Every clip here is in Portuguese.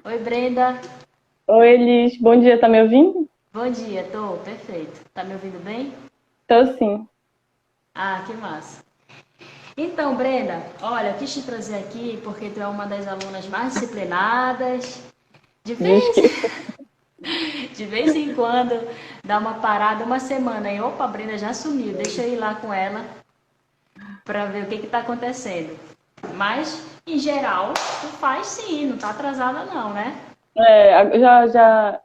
Oi, Brenda. Oi, Elis. Bom dia, tá me ouvindo? Bom dia, tô perfeito. Tá me ouvindo bem? Tô sim. Ah, que massa. Então, Brenda, olha, eu quis te trazer aqui porque tu é uma das alunas mais disciplinadas. De Diz vez, que. de vez em quando dá uma parada, uma semana e opa, a Brenda já sumiu. Deixa eu ir lá com ela pra ver o que que tá acontecendo. Mas, em geral, tu faz sim, não tá atrasada não, né?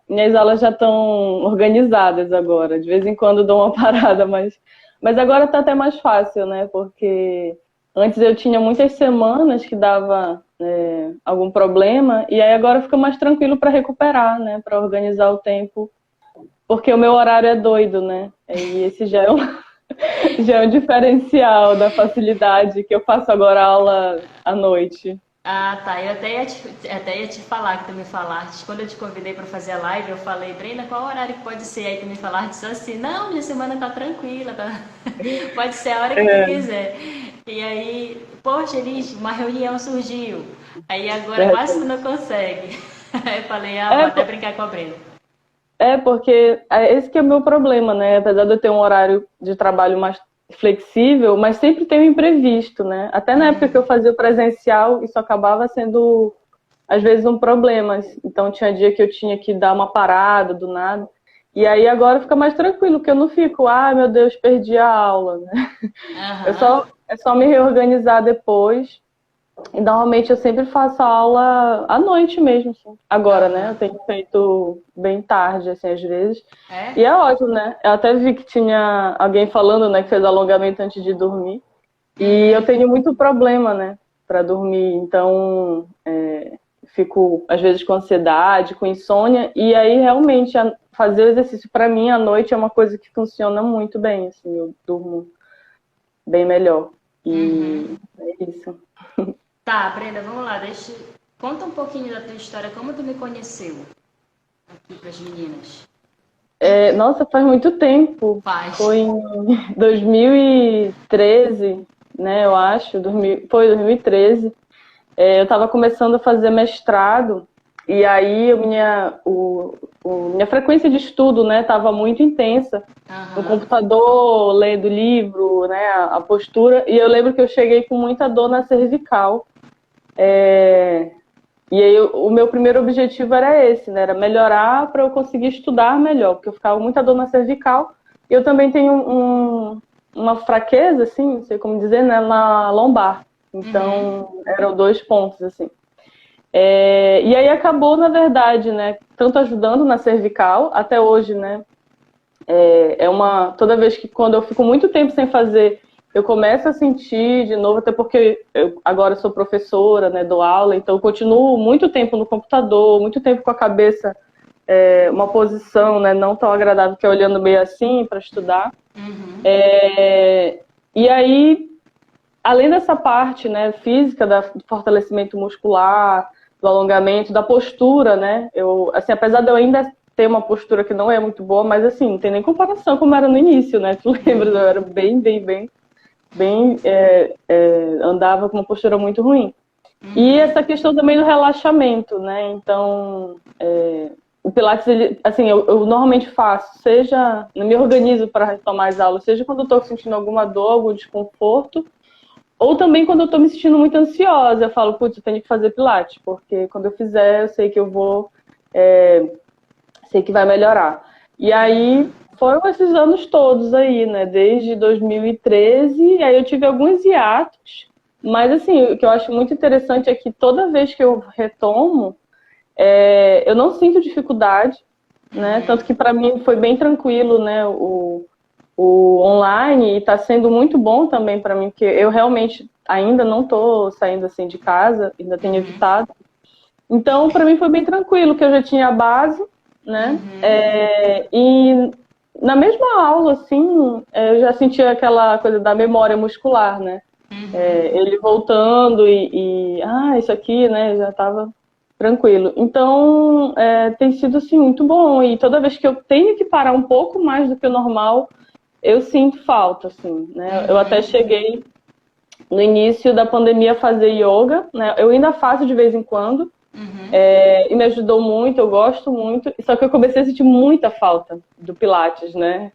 Minhas aulas já estão organizadas agora. De vez em quando dou uma parada, mas agora tá até mais fácil, né? Porque antes eu tinha muitas semanas que dava algum problema, e aí agora fica mais tranquilo para recuperar, né? Para organizar o tempo, porque o meu horário é doido, né? E esse já é um diferencial da facilidade que eu faço agora aula à noite. Ah, tá. Eu até ia te falar que tu me falaste. Quando eu te convidei para fazer a live, eu falei, Brenda, qual horário que pode ser? Aí tu me falaste assim, não, minha semana tá tranquila, tá? Pode ser a hora que tu É, quiser. E aí, poxa, Elis, uma reunião surgiu. Aí agora quase tu verdade. não consegue. Aí eu falei, ah, vou É, até brincar com a Brenda. porque esse que é o meu problema, né? Apesar de eu ter um horário de trabalho mais flexível, mas sempre tem um imprevisto, né? Até na época que eu fazia o presencial, isso acabava sendo, às vezes, um problema. Então, tinha dia que eu tinha que dar uma parada do nada. E aí agora fica mais tranquilo, porque eu não fico, ah, meu Deus, perdi a aula, né? Aham. É só me reorganizar depois. E normalmente eu sempre faço a aula à noite mesmo, assim. Agora, né? Eu Aham. tenho feito bem tarde, assim, às vezes. É? E é ótimo, né? Eu até vi que tinha alguém falando, né, que fez alongamento antes de dormir. E eu tenho muito problema, né, para dormir. Então, fico, às vezes, com ansiedade, com insônia. E aí, realmente, fazer o exercício para mim à noite é uma coisa que funciona muito bem, assim. Eu durmo bem melhor. Uhum. E é isso. Tá, Brenda, vamos lá. Conta um pouquinho da tua história, como tu me conheceu aqui para as meninas. Nossa, faz muito tempo. Faz. Foi em 2013, né? Eu acho. Foi 2013. Eu estava começando a fazer mestrado e aí minha frequência de estudo, né, estava muito intensa no Aham. computador, lendo livro, né, a postura. E eu lembro que eu cheguei com muita dor na cervical. E aí o meu primeiro objetivo era esse, né? Era melhorar para eu conseguir estudar melhor, porque eu ficava com muita dor na cervical. E eu também tenho uma fraqueza, assim, não sei como dizer, né? Na lombar. Uhum. Então, eram dois pontos, assim. E aí acabou, na verdade, né? Tanto ajudando na cervical, até hoje, né? Toda vez que quando eu fico muito tempo sem fazer, eu começo a sentir de novo, até porque eu agora sou professora, né, dou aula, então eu continuo muito tempo no computador, muito tempo com a cabeça, uma posição, né, não tão agradável, que é olhando meio assim para estudar. Uhum. E aí, além dessa parte, né, física, do fortalecimento muscular, do alongamento, da postura, né, assim, apesar de eu ainda ter uma postura que não é muito boa, mas assim, não tem nem comparação como era no início, né? Tu lembra? Eu era andava com uma postura muito ruim. E Uhum. essa questão também do relaxamento, né? Então, o Pilates, ele, assim, eu normalmente faço, eu me organizo para retomar as aulas, seja quando eu estou sentindo alguma dor, algum desconforto, ou também quando eu estou me sentindo muito ansiosa, eu falo, putz, eu tenho que fazer Pilates, porque quando eu fizer, eu sei que sei que vai melhorar. E aí foram esses anos todos aí, né? Desde 2013, e aí eu tive alguns hiatos, mas assim, o que eu acho muito interessante é que toda vez que eu retomo, eu não sinto dificuldade, né? Uhum. Tanto que para mim foi bem tranquilo, né? O online e está sendo muito bom também para mim, porque eu realmente ainda não estou saindo assim de casa, ainda tenho Uhum. evitado. Então, para mim foi bem tranquilo, que eu já tinha a base, né? Uhum. E na mesma aula, assim, eu já sentia aquela coisa da memória muscular, né? Uhum. Ele voltando isso aqui, né? Já estava tranquilo. Então, tem sido, assim, muito bom. E toda vez que eu tenho que parar um pouco mais do que o normal, eu sinto falta, assim, né? Eu até Uhum. cheguei no início da pandemia a fazer yoga, né? Eu ainda faço de vez em quando, E me ajudou muito, eu gosto muito. Só que eu comecei a sentir muita falta do Pilates, né?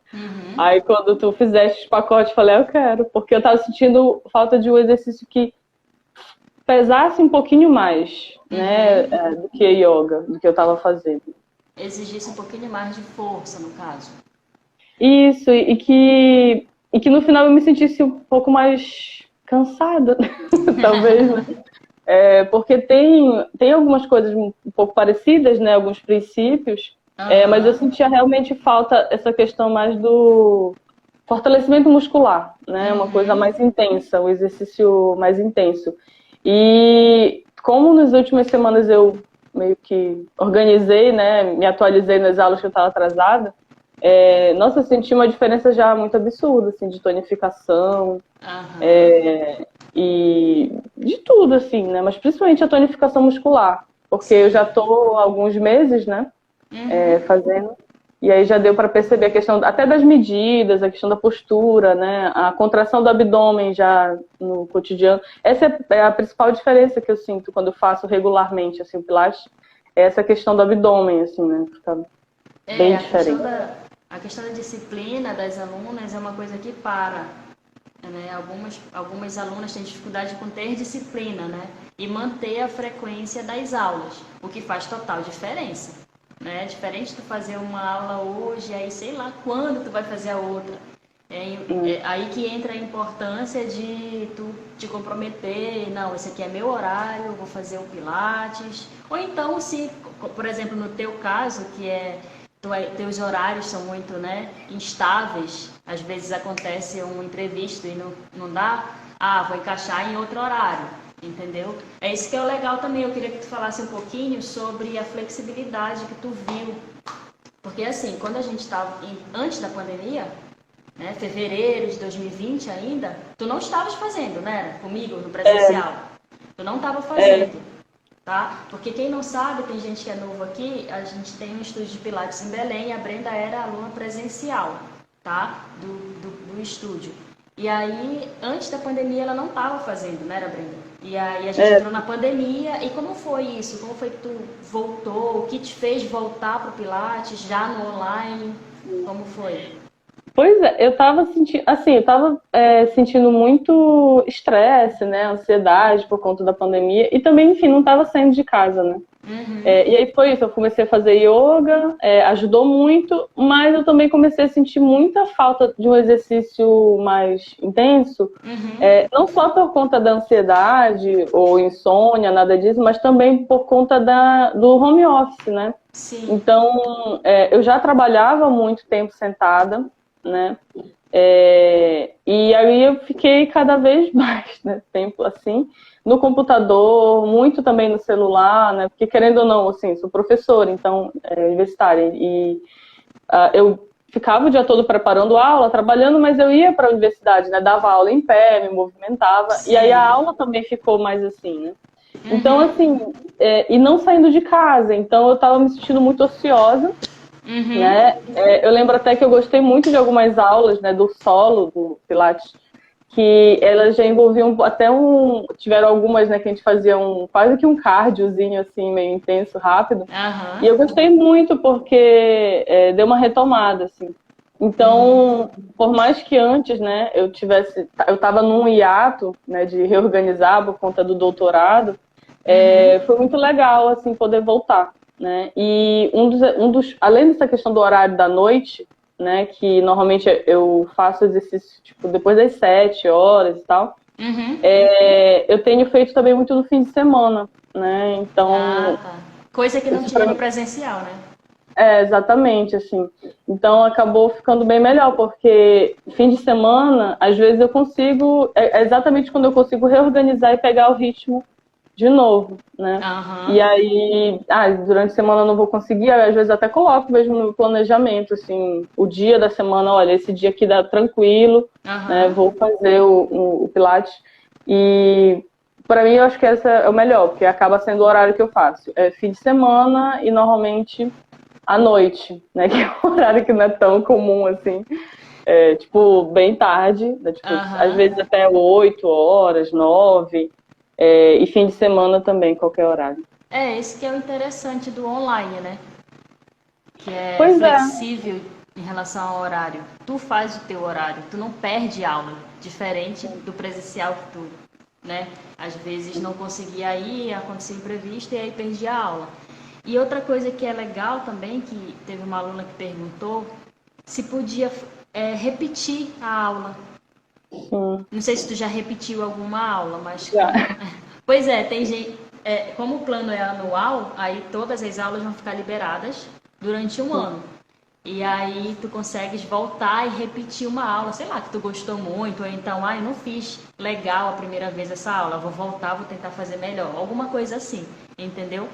Aí quando tu fizeste os pacotes, eu falei, eu quero. Porque eu tava sentindo falta de um exercício que pesasse um pouquinho mais, né? Do que yoga, do que eu tava fazendo. Exigisse um pouquinho mais de força, no caso. Isso, e que no final eu me sentisse um pouco mais cansada, talvez, né? Porque tem algumas coisas um pouco parecidas, né? Alguns princípios, mas eu sentia realmente falta essa questão mais do fortalecimento muscular, né? Uma coisa mais intensa, um exercício mais intenso. E como nas últimas semanas eu meio que organizei, né? Me atualizei nas aulas que eu estava atrasada, nossa, eu senti uma diferença já muito absurda, assim, de tonificação, e de tudo, assim, né? Mas principalmente a tonificação muscular, porque eu já tô há alguns meses, né? Fazendo, e aí já deu para perceber a questão até das medidas, a questão da postura, né? A contração do abdômen já no cotidiano. Essa é a principal diferença que eu sinto quando eu faço regularmente, assim, o Pilates, é essa questão do abdômen, assim, né? Fica bem diferente. A questão da disciplina das alunas é uma coisa que para, né? Algumas alunas têm dificuldade com ter disciplina, né? E manter a frequência das aulas, o que faz total diferença, né? Diferente de tu fazer uma aula hoje, aí sei lá quando tu vai fazer a outra. É aí que entra a importância de tu te comprometer, não, esse aqui é meu horário, eu vou fazer o Pilates. Ou então, se, por exemplo, no teu caso, que teus horários são muito, né, instáveis, às vezes acontece um imprevisto e não dá, vou encaixar em outro horário, entendeu? É isso que é o legal também, eu queria que tu falasse um pouquinho sobre a flexibilidade que tu viu, porque assim, quando a gente estava, antes da pandemia, né, fevereiro de 2020 ainda, tu não estavas fazendo, né, comigo no presencial, tu não estava fazendo. Tá? Porque quem não sabe, tem gente que é novo aqui, a gente tem um estúdio de Pilates em Belém e a Brenda era aluna presencial, tá? Do estúdio. E aí, antes da pandemia, ela não estava fazendo, né, Brenda? E aí a gente entrou na pandemia. E como foi isso? Como foi que tu voltou? O que te fez voltar pro Pilates já no online? Como foi? Pois é, eu tava sentindo, assim, sentindo muito estresse, né, ansiedade por conta da pandemia e também, enfim, não tava saindo de casa, né. E aí foi isso, eu comecei a fazer yoga, ajudou muito, mas eu também comecei a sentir muita falta de um exercício mais intenso, não só por conta da ansiedade ou insônia, nada disso, mas também por conta do home office, né. Sim. Então, eu já trabalhava muito tempo sentada, né? E aí eu fiquei cada vez mais, né, tempo assim, no computador, muito também no celular, né? Porque querendo ou não, assim, sou professora, então, universitária, e eu ficava o dia todo preparando aula, trabalhando, mas eu ia para a universidade, né? Dava aula em pé, me movimentava, e aí a aula também ficou mais assim, né? Então, assim, e não saindo de casa, então eu estava me sentindo muito ociosa, né? Eu lembro até que eu gostei muito de algumas aulas, né, do solo do Pilates, que elas já envolviam até tiveram algumas, né, que a gente fazia quase que um cardiozinho assim, meio intenso, rápido. E eu gostei muito porque deu uma retomada, assim. Então, por mais que antes, né, eu estava num hiato, né, de reorganizar por conta do doutorado, foi muito legal, assim, poder voltar, né? E além dessa questão do horário da noite, né, que normalmente eu faço exercício tipo depois das 7 horas e tal, eu tenho feito também muito no fim de semana, né? Então, coisa que não tinha no presencial, né? Exatamente, assim. Então acabou ficando bem melhor, porque fim de semana, às vezes eu consigo, exatamente quando eu consigo reorganizar e pegar o ritmo de novo, né? E aí, durante a semana eu não vou conseguir, às vezes até coloco mesmo no planejamento, assim, o dia da semana, olha, esse dia aqui dá tranquilo, né? Vou fazer o Pilates. E para mim eu acho que esse é o melhor, porque acaba sendo o horário que eu faço. É fim de semana e normalmente à noite, né? Que é um horário que não é tão comum assim. Tipo, bem tarde, né? Tipo, às vezes até 8 horas, 9. E fim de semana também, qualquer horário. esse que é o interessante do online, né? Que é Pois é. flexível em relação ao horário. Tu faz o teu horário, tu não perde aula, diferente do presencial que tu, né? Às vezes não conseguia ir, acontecia imprevisto e aí perdia a aula. E outra coisa que é legal também, que teve uma aluna que perguntou, se podia repetir a aula. Não sei se tu já repetiu alguma aula, mas... Já. Pois é, tem gente... como o plano é anual, aí todas as aulas vão ficar liberadas durante um ano. E aí tu consegues voltar e repetir uma aula, sei lá, que tu gostou muito, ou então, eu não fiz legal a primeira vez essa aula, vou voltar, vou tentar fazer melhor. Alguma coisa assim, entendeu?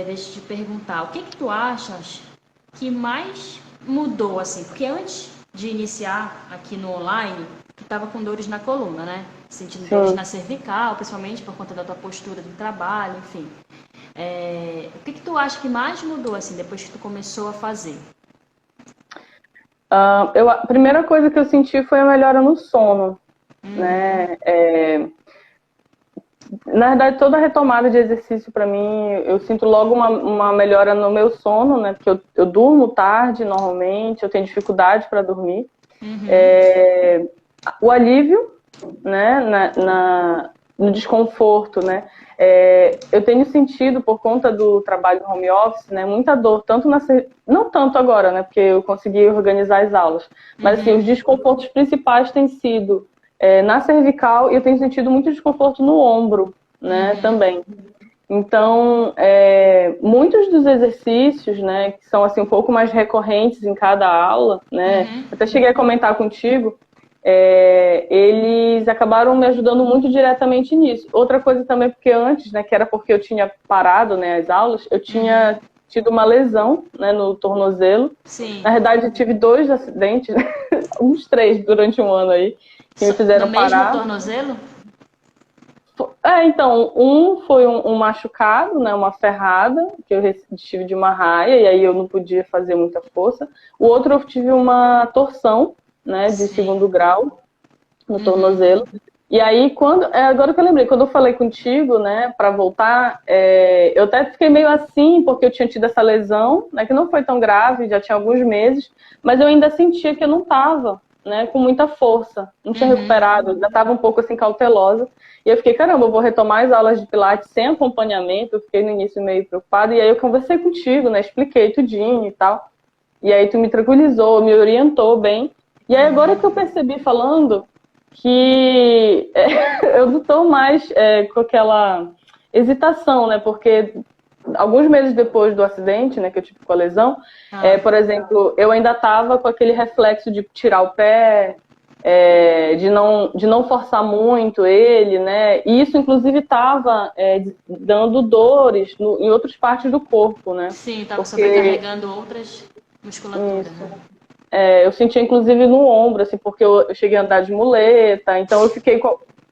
Deixa eu te perguntar, o que tu achas que mais mudou, assim? Porque antes de iniciar aqui no online, tu estava com dores na coluna, né? Sentindo dores na cervical, principalmente por conta da tua postura do trabalho, enfim. O que tu acha que mais mudou, assim, depois que tu começou a fazer? A primeira coisa que eu senti foi a melhora no sono, né? Na verdade, toda retomada de exercício para mim, eu sinto logo uma melhora no meu sono, né? Porque eu durmo tarde normalmente, eu tenho dificuldade para dormir. O alívio, né? No desconforto, né? Eu tenho sentido, por conta do trabalho no home office, né, muita dor, não tanto agora, né, porque eu consegui organizar as aulas, mas assim, os desconfortos principais têm sido na cervical, e eu tenho sentido muito desconforto no ombro, né, também. Então, muitos dos exercícios, né, que são assim, um pouco mais recorrentes em cada aula, né, até cheguei a comentar contigo, eles acabaram me ajudando muito diretamente nisso. Outra coisa também, porque antes, né, que era porque eu tinha parado, né, as aulas, eu tinha tido uma lesão, né, no tornozelo. Sim. Na verdade, eu tive 2 acidentes, né, uns 3 durante um ano aí, que me fizeram parar. No mesmo tornozelo? Então, um foi um machucado, né, uma ferrada, que eu tive de uma raia, e aí eu não podia fazer muita força. O outro eu tive uma torção, né, de segundo grau no tornozelo. E aí, agora que eu lembrei, quando eu falei contigo, né, para voltar, eu até fiquei meio assim, porque eu tinha tido essa lesão, né, que não foi tão grave, já tinha alguns meses, mas eu ainda sentia que eu não estava, né, com muita força, não tinha recuperado, ainda estava um pouco assim cautelosa. E eu fiquei, caramba, eu vou retomar as aulas de Pilates sem acompanhamento. Eu fiquei no início meio preocupada, e aí eu conversei contigo, né, expliquei tudinho e tal. E aí tu me tranquilizou, me orientou bem. E aí agora que eu percebi falando que eu não estou mais com aquela hesitação, né? Porque alguns meses depois do acidente, né, que eu tive com a lesão, por exemplo, eu ainda estava com aquele reflexo de tirar o pé, de não forçar muito ele, né? E isso, inclusive, estava dando dores em outras partes do corpo, né? Sim, estava sobrecarregando outras musculaturas. Né? Eu sentia, inclusive, no ombro, assim, porque eu cheguei a andar de muleta, então eu fiquei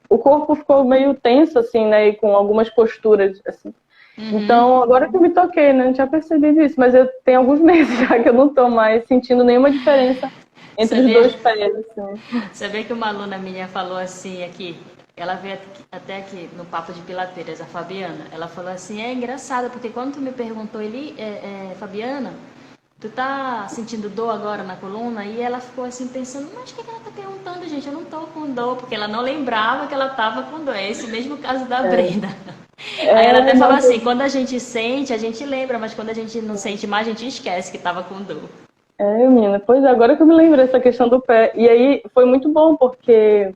o corpo ficou meio tenso, assim, né, e com algumas posturas, assim. Então, agora que eu me toquei, né, não tinha percebido isso, mas eu tenho alguns meses já que eu não tô mais sentindo nenhuma diferença entre os dois pés, assim. Você vê que uma aluna minha falou assim aqui, ela veio até aqui no Papo de Pilateiras, a Fabiana, ela falou assim, é engraçado, porque quando tu me perguntou, Fabiana, tu tá sentindo dor agora na coluna? E ela ficou assim pensando, mas o que ela tá perguntando, gente? Eu não tô com dor, porque ela não lembrava que ela tava com dor. É esse mesmo caso da Brenda. Aí ela até falou assim, quando a gente sente, a gente lembra, mas quando a gente não sente mais, a gente esquece que tava com dor. Menina, pois é, agora que eu me lembrei dessa questão do pé. E aí foi muito bom, porque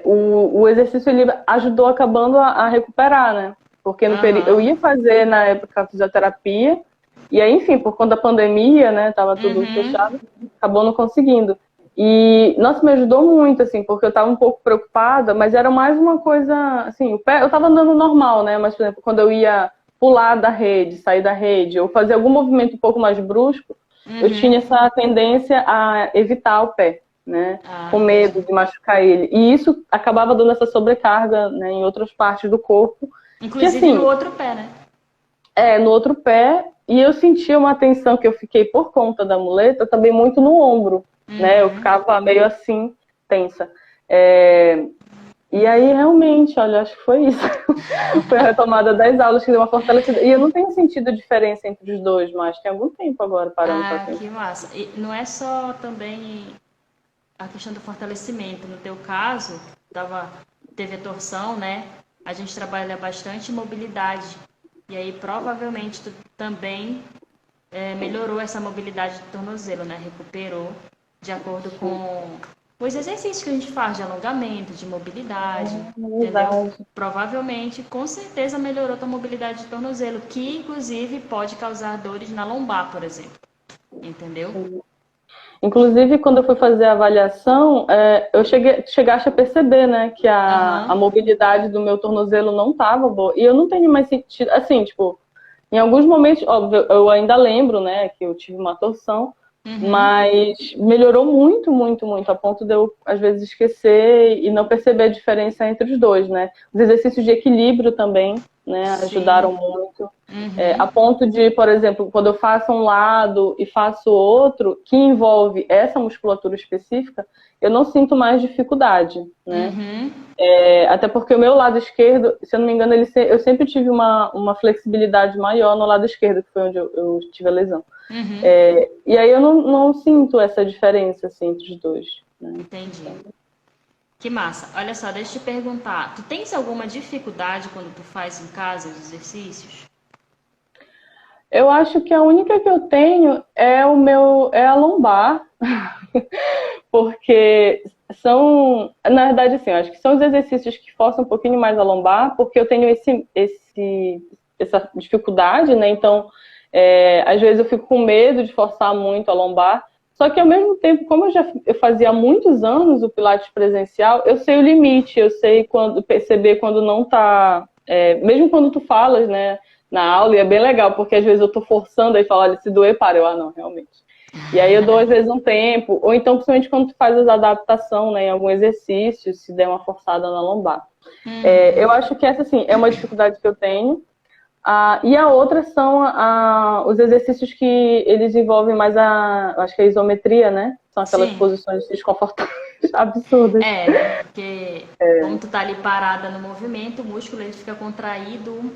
o exercício ele ajudou acabando a recuperar, né? Porque no período, eu ia fazer na época a fisioterapia, e aí, enfim, por conta da pandemia, né, tava tudo fechado, acabou não conseguindo. E, nossa, me ajudou muito, assim, porque eu tava um pouco preocupada, mas era mais uma coisa, assim, o pé, eu tava andando normal, né, mas, por exemplo, quando eu ia pular da rede, sair da rede, ou fazer algum movimento um pouco mais brusco, eu tinha essa tendência a evitar o pé, né, com medo de machucar ele. E isso acabava dando essa sobrecarga, né, em outras partes do corpo. Inclusive que, assim, no outro pé, né? No outro pé. E eu sentia uma tensão que eu fiquei por conta da muleta também muito no ombro, né? Eu ficava meio assim, tensa. E aí, realmente, olha, acho que foi isso. Foi a retomada das aulas que deu uma fortalecida. E eu não tenho sentido a diferença entre os dois, mas tem algum tempo agora parando para Ah, pensar. que massa. E não é só também a questão do fortalecimento. No teu caso, teve a torção, né? A gente trabalha bastante mobilidade. E aí, provavelmente, tu também melhorou essa mobilidade do tornozelo, né? Recuperou de acordo com os exercícios que a gente faz de alongamento, de mobilidade, entendeu? Verdade. Provavelmente, com certeza, melhorou tua mobilidade de tornozelo, que inclusive pode causar dores na lombar, por exemplo. Entendeu? Inclusive, quando eu fui fazer a avaliação, eu chegaste a perceber, né, que a Aham. mobilidade do meu tornozelo não estava boa. E eu não tenho mais sentido, assim, tipo, em alguns momentos, óbvio, eu ainda lembro, né, que eu tive uma torção, Uhum. mas melhorou muito, muito, muito, a ponto de eu, às vezes, esquecer e não perceber a diferença entre os dois, né. Os exercícios de equilíbrio também, né, ajudaram Sim. muito. A Uhum. ponto de, por exemplo, quando eu faço um lado e faço outro, que envolve essa musculatura específica, eu não sinto mais dificuldade, né? Uhum. Até porque o meu lado esquerdo, se eu não me engano, eu sempre tive uma flexibilidade maior no lado esquerdo, que foi onde eu tive a lesão. Uhum. E aí eu não sinto essa diferença assim, entre os dois, né? Entendi. Que massa. Olha só, deixa eu te perguntar. Tu tens alguma dificuldade quando tu faz em casa os exercícios? Eu acho que a única que eu tenho é a lombar, porque na verdade, assim, eu acho que são os exercícios que forçam um pouquinho mais a lombar, porque eu tenho essa dificuldade, né? Então, às vezes eu fico com medo de forçar muito a lombar. Só que ao mesmo tempo, como eu fazia há muitos anos o Pilates presencial, eu sei o limite, eu sei quando perceber quando não tá. Mesmo quando tu falas, né, na aula, e é bem legal, porque às vezes eu tô forçando aí falar, olha, se doer, para. Não, realmente. E aí eu dou às vezes um tempo, ou então principalmente quando tu faz as adaptação, né, em algum exercício, se der uma forçada na lombar. Eu acho que essa, assim, é uma dificuldade que eu tenho. E a outra são os exercícios que eles envolvem mais acho que a isometria, né? São aquelas Sim. posições desconfortáveis, absurdas. Né? Porque como tu tá ali parada no movimento, o músculo ele fica contraído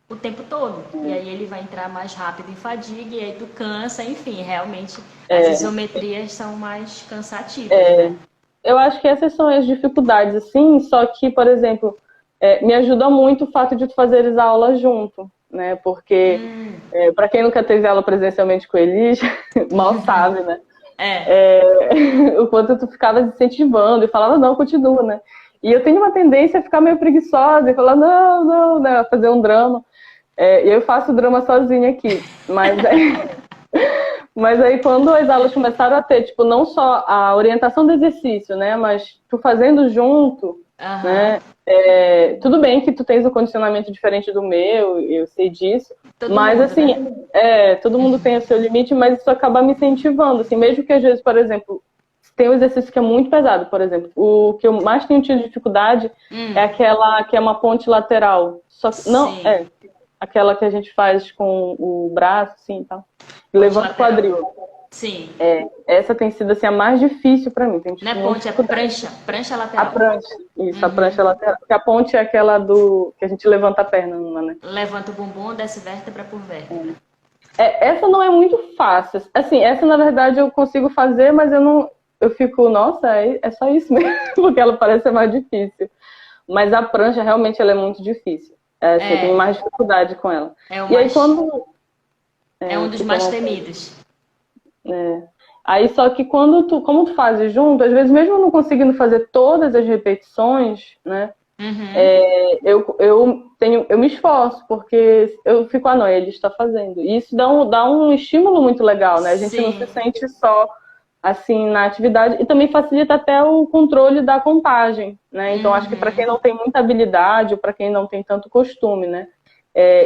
o tempo todo. E aí ele vai entrar mais rápido em fadiga e aí tu cansa, enfim, realmente as isometrias são mais cansativas, né? Eu acho que essas são as dificuldades, assim, só que, por exemplo, me ajuda muito o fato de tu fazeres a aula junto, né? Porque, para quem nunca teve aula presencialmente com eles, mal sabe, né? É. O quanto tu ficava incentivando e falava, não, continua, né? E eu tenho uma tendência a ficar meio preguiçosa e falar, não, não, né? Fazer um drama. E eu faço drama sozinha aqui. Mas aí quando as aulas começaram a ter, tipo, não só a orientação do exercício, né? Mas tu fazendo junto, Aham. né? Tudo bem que tu tens um condicionamento diferente do meu, eu sei disso. Todo Mas mundo, assim, né? todo mundo tem o seu limite, mas isso acaba me incentivando, assim, mesmo que às vezes, por exemplo, tem um exercício que é muito pesado, por exemplo. O que eu mais tenho tido dificuldade é aquela que é uma ponte lateral. Só que, não, Sim. aquela que a gente faz com o braço, assim, e tal. E Ponte levanta o lateral. quadril. Sim. Essa tem sido assim, a mais difícil para mim. Tem Não é tido muita ponte, é dificuldade. prancha. Prancha A lateral. prancha, isso, a prancha lateral. Porque a ponte é aquela que a gente levanta a perna, né? Levanta o bumbum, desce vértebra por vértebra. Essa não é muito fácil. Assim, essa na verdade eu consigo fazer, mas eu não. Eu fico, nossa, é só isso mesmo, porque ela parece ser mais difícil. Mas a prancha realmente ela é muito difícil. Assim, eu tenho É, mais dificuldade com ela. é o E aí mais. quando. É um dos Desculpa, mais não. temidos. Aí só que como tu fazes junto, às vezes mesmo não conseguindo fazer todas as repetições, né? Eu me esforço, porque eu fico, não, ele está fazendo. E isso dá um estímulo muito legal, né? A gente não se Sim. sente só assim na atividade e também facilita até o controle da contagem, né? Então acho que para quem não tem muita habilidade ou para quem não tem tanto costume, né?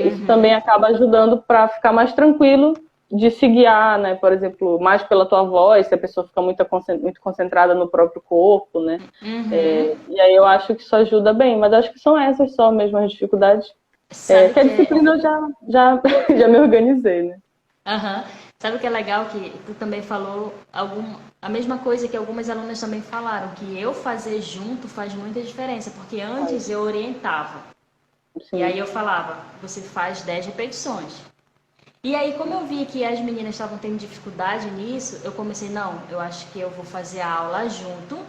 Isso também acaba ajudando para ficar mais tranquilo de se guiar, né? Por exemplo, mais pela tua voz, se a pessoa fica muito concentrada no próprio corpo, né? E aí eu acho que isso ajuda bem, mas acho que são essas só mesmo as dificuldades. Sabe Que a que é. disciplina eu já me organizei, né? Aham. Sabe o que é legal? Que tu também falou a mesma coisa que algumas alunas também falaram, que eu fazer junto faz muita diferença, porque antes eu orientava. Sim. E aí eu falava, você faz 10 repetições. E aí, como eu vi que as meninas estavam tendo dificuldade nisso, eu comecei, não, eu acho que eu vou fazer a aula junto,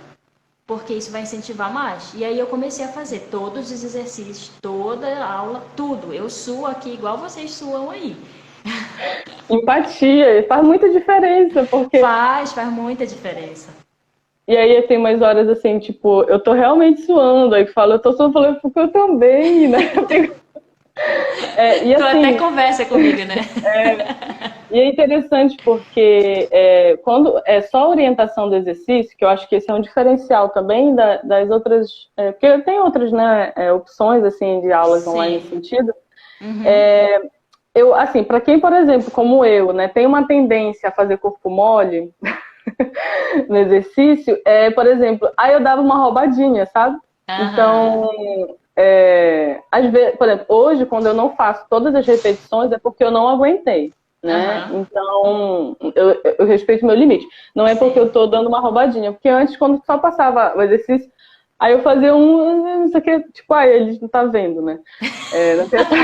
porque isso vai incentivar mais. E aí eu comecei a fazer todos os exercícios, toda a aula, tudo. Eu suo aqui igual vocês suam aí. Empatia, faz muita diferença, porque... Faz muita diferença. E aí tem umas horas assim, tipo, eu tô realmente suando, aí falo, eu tô suando, falando, porque eu também, né? Tu até conversa comigo, né? E é interessante porque quando é só a orientação do exercício, que eu acho que esse é um diferencial também das outras, porque tem outras, né, opções assim de aulas online nesse sentido. Uhum. Eu, assim, para quem, por exemplo, como eu, né, tem uma tendência a fazer corpo mole no exercício, por exemplo, aí eu dava uma roubadinha, sabe? Uhum. Então, às vezes, por exemplo, hoje, quando eu não faço todas as repetições, é porque eu não aguentei, né? Uhum. Então, eu respeito meu limite. Não é porque eu tô dando uma roubadinha, porque antes, quando só passava o exercício, aí eu fazia não sei o que, tipo, eles não tá vendo, né? Não tem essa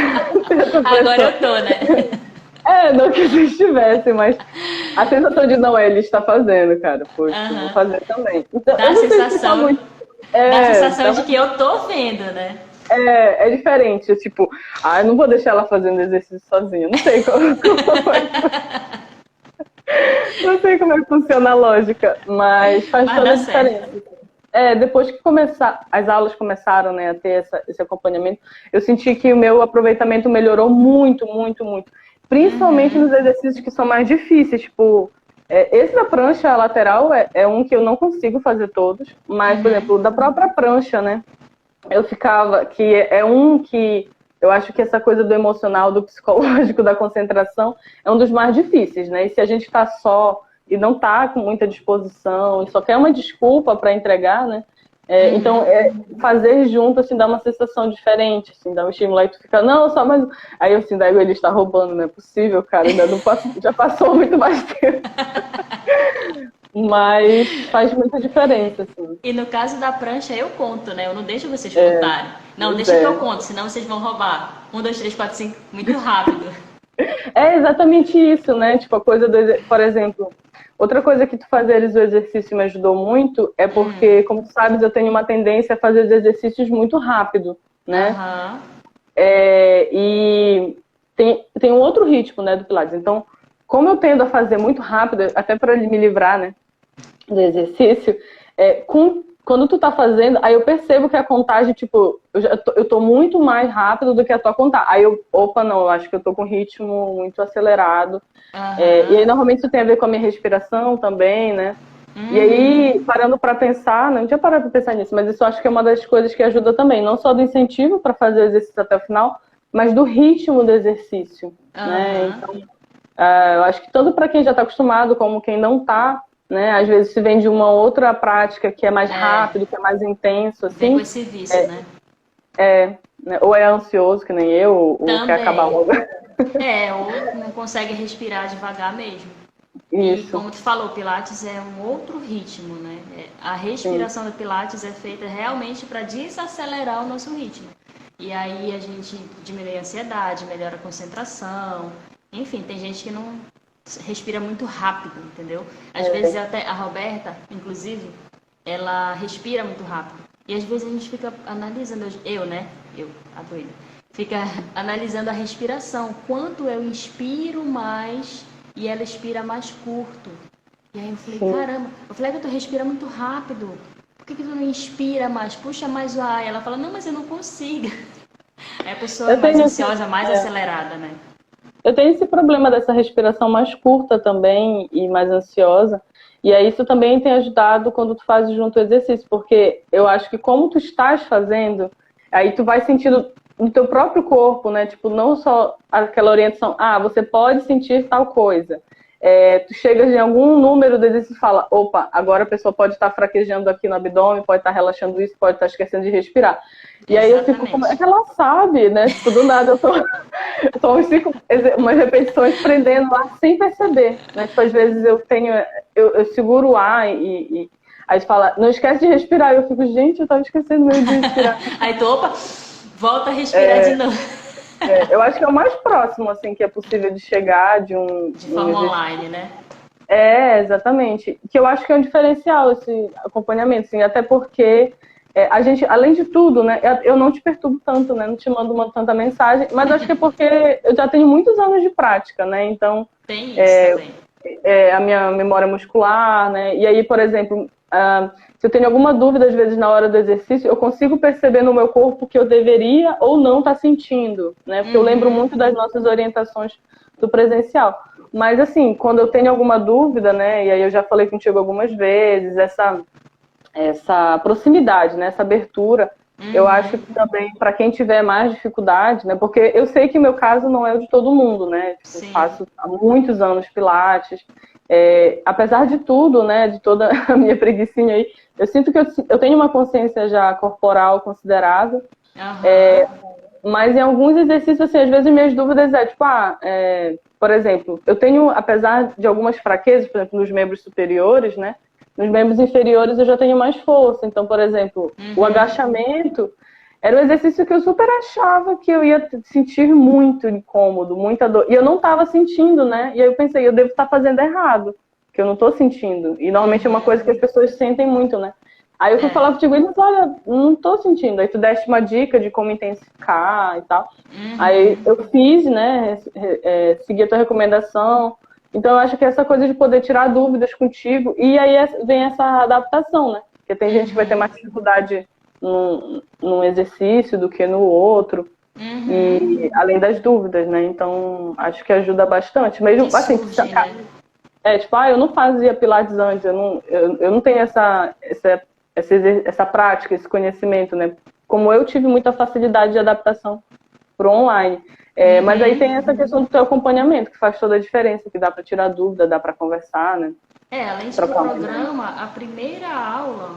agora eu tô, né? Não que eles estivessem, mas a sensação de não, ele está fazendo, cara. Poxa, eu vou fazer também. Então, dá a sensação, dá a sensação de então, que eu tô vendo, né? É diferente, tipo, eu não vou deixar ela fazendo exercício sozinha. Não sei não sei como é que funciona a lógica, mas faz toda a diferença. Depois que as aulas começaram, né, a ter esse acompanhamento, eu senti que o meu aproveitamento melhorou muito, muito, muito. Principalmente nos exercícios que são mais difíceis, tipo, esse da prancha lateral é um que eu não consigo fazer todos, mas, por exemplo, da própria prancha, né, eu ficava, que é um que eu acho que essa coisa do emocional, do psicológico, da concentração, é um dos mais difíceis, né, e se a gente está só e não está com muita disposição, e só quer uma desculpa para entregar, né, então, fazer junto, assim, dá uma sensação diferente, assim, dá um estímulo, aí tu fica, não, só mais... Aí eu, assim, daí ele está roubando, não é possível, cara, ainda não já passou muito mais tempo. Mas faz muita diferença, assim. E no caso da prancha, eu conto, né? Eu não deixo vocês contarem. Não, deixa que eu conto, senão vocês vão roubar. 1, 2, 3, 4, 5, muito rápido. É exatamente isso, né? Tipo, a coisa por exemplo... Outra coisa que tu fazeres o exercício me ajudou muito é porque, como tu sabes, eu tenho uma tendência a fazer os exercícios muito rápido, né? E tem um outro ritmo, né, do Pilates. Então, como eu tendo a fazer muito rápido, até para me livrar, né, do exercício, quando tu tá fazendo, aí eu percebo que a contagem, tipo, eu tô muito mais rápido do que a tua contagem. Aí eu acho que eu tô com ritmo muito acelerado. E aí, normalmente, isso tem a ver com a minha respiração também, né? E aí, parando para pensar, não tinha parado para pensar nisso, mas isso eu acho que é uma das coisas que ajuda também, não só do incentivo para fazer o exercício até o final, mas do ritmo do exercício, né? Então, eu acho que tanto para quem já está acostumado, como quem não está, né? Às vezes se vem de uma outra prática que é mais rápido, que é mais intenso, assim. Vem com esse vício, né? Ou é ansioso, que nem eu, ou quer acabar logo. Ou não consegue respirar devagar mesmo. Isso. E como tu falou, o Pilates é um outro ritmo, né? A respiração do Pilates é feita realmente para desacelerar o nosso ritmo. E aí a gente diminui a ansiedade, melhora a concentração. Enfim, tem gente que não respira muito rápido, entendeu? Às vezes até a Roberta, inclusive, ela respira muito rápido. E às vezes a gente fica analisando, a doida, fica analisando a respiração. Quanto eu inspiro mais e ela expira mais curto. E aí eu falei, caramba, que tu respira muito rápido. Por que tu não inspira mais? Puxa mais o ar. E ela fala, não, mas eu não consigo. Aí a pessoa é mais ansiosa, mais acelerada, né? Eu tenho esse problema dessa respiração mais curta também e mais ansiosa. E aí isso também tem ajudado quando tu fazes junto o exercício, porque eu acho que como tu estás fazendo, aí tu vai sentindo no teu próprio corpo, né? Tipo, não só aquela orientação, você pode sentir tal coisa. Tu chegas em algum número do exercício e fala, opa, agora a pessoa pode estar fraquejando aqui no abdômen, pode estar relaxando isso, pode estar esquecendo de respirar. E aí eu fico, como é que ela sabe, né? Tipo, do nada São umas repetições prendendo lá sem perceber, né? Tipo, às vezes eu seguro o ar e aí fala, não esquece de respirar. E eu fico, gente, eu tava esquecendo mesmo de respirar. Aí tu, opa, volta a respirar de novo. Eu acho que é o mais próximo, assim, que é possível de chegar de forma online, né? Exatamente. Que eu acho que é um diferencial esse acompanhamento, assim, até porque a gente, além de tudo, né, eu não te perturbo tanto, né, não te mando tanta mensagem, mas acho que é porque eu já tenho muitos anos de prática, né, então tem isso também. A minha memória muscular, né, e aí, por exemplo, se eu tenho alguma dúvida, às vezes, na hora do exercício, eu consigo perceber no meu corpo que eu deveria ou não estar sentindo, né, porque eu lembro muito das nossas orientações do presencial. Mas, assim, quando eu tenho alguma dúvida, né, e aí eu já falei contigo algumas vezes, essa proximidade, né, essa abertura, eu acho que também, para quem tiver mais dificuldade, né, porque eu sei que o meu caso não é o de todo mundo, né, eu faço há muitos anos Pilates, apesar de tudo, né, de toda a minha preguicinha aí, eu sinto que eu tenho uma consciência já corporal considerável, mas em alguns exercícios, assim, às vezes minhas dúvidas tipo, por exemplo, eu tenho, apesar de algumas fraquezas, por exemplo, nos membros superiores, né, nos membros inferiores eu já tenho mais força. Então, por exemplo, o agachamento era um exercício que eu super achava que eu ia sentir muito incômodo, muita dor. E eu não estava sentindo, né? E aí eu pensei, eu devo estar fazendo errado, que eu não estou sentindo. E normalmente é uma coisa que as pessoas sentem muito, né? Aí eu fui falar contigo e eles, olha, não estou sentindo. Aí tu deste uma dica de como intensificar e tal. Aí eu fiz, né? Segui a tua recomendação. Então, eu acho que essa coisa de poder tirar dúvidas contigo, e aí vem essa adaptação, né? Porque tem gente que vai ter mais dificuldade num exercício do que no outro, e além das dúvidas, né? Então, acho que ajuda bastante. Mesmo assim, tipo, eu não fazia Pilates antes, eu não tenho essa prática, esse conhecimento, né? Como eu tive muita facilidade de adaptação pro online. Mas aí tem essa questão do teu acompanhamento, que faz toda a diferença, que dá para tirar dúvida, dá para conversar, né? Além do programa, a primeira aula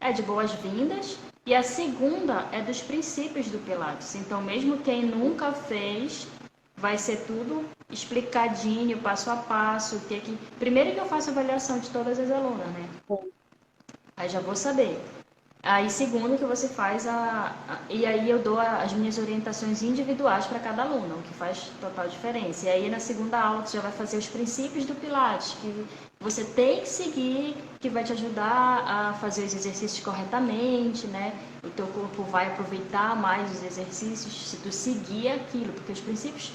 é de boas-vindas e a segunda é dos princípios do Pilates. Então, mesmo quem nunca fez, vai ser tudo explicadinho, passo a passo. Primeiro que eu faço avaliação de todas as alunas, né? Aí já vou saber. Aí, segundo, que você faz e aí eu dou as minhas orientações individuais para cada aluno, o que faz total diferença. E aí, na segunda aula, você já vai fazer os princípios do Pilates, que você tem que seguir, que vai te ajudar a fazer os exercícios corretamente, né? O teu corpo vai aproveitar mais os exercícios se tu seguir aquilo, porque os princípios,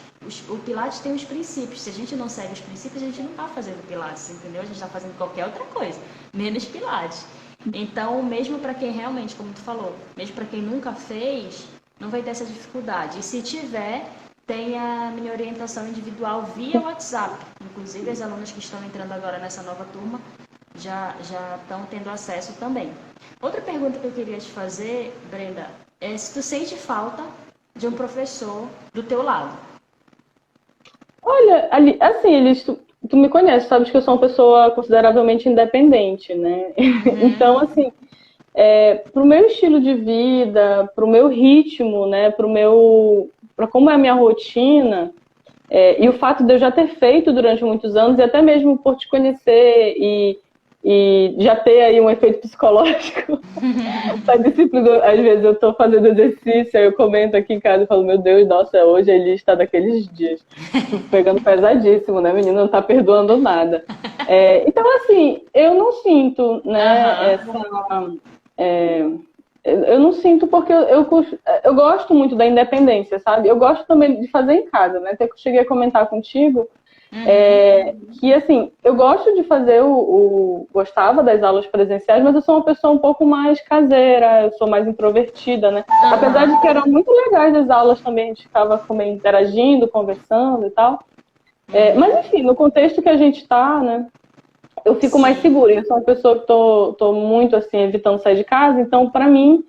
o Pilates tem os princípios. Se a gente não segue os princípios, a gente não está fazendo Pilates, entendeu? A gente está fazendo qualquer outra coisa, menos Pilates. Então, mesmo para quem realmente, como tu falou, mesmo para quem nunca fez, não vai ter essa dificuldade. E se tiver, tem a minha orientação individual via WhatsApp. Inclusive, as alunas que estão entrando agora nessa nova turma já estão tendo acesso também. Outra pergunta que eu queria te fazer, Brenda, é se tu sente falta de um professor do teu lado. Olha, assim, tu me conhece, sabes que eu sou uma pessoa consideravelmente independente, né? Então, assim, pro meu estilo de vida, pro meu ritmo, né? Pra como é a minha rotina, e o fato de eu já ter feito durante muitos anos, e até mesmo por te conhecer e já ter aí um efeito psicológico. A disciplina, às vezes eu tô fazendo exercício, aí eu comento aqui em casa e falo, meu Deus, nossa, hoje a Eli está daqueles dias. Pegando pesadíssimo, né, menina? Não tá perdoando nada. Então, assim, eu não sinto, né, eu não sinto porque eu gosto muito da independência, sabe? Eu gosto também de fazer em casa, né? Até que eu cheguei a comentar contigo, que assim, eu gosto de fazer gostava das aulas presenciais, mas eu sou uma pessoa um pouco mais caseira, eu sou mais introvertida, né? Apesar de que eram muito legais as aulas também, a gente ficava interagindo, conversando e tal. Mas enfim, no contexto que a gente tá, né? Eu fico mais segura. Eu sou uma pessoa que tô muito assim, evitando sair de casa, então para mim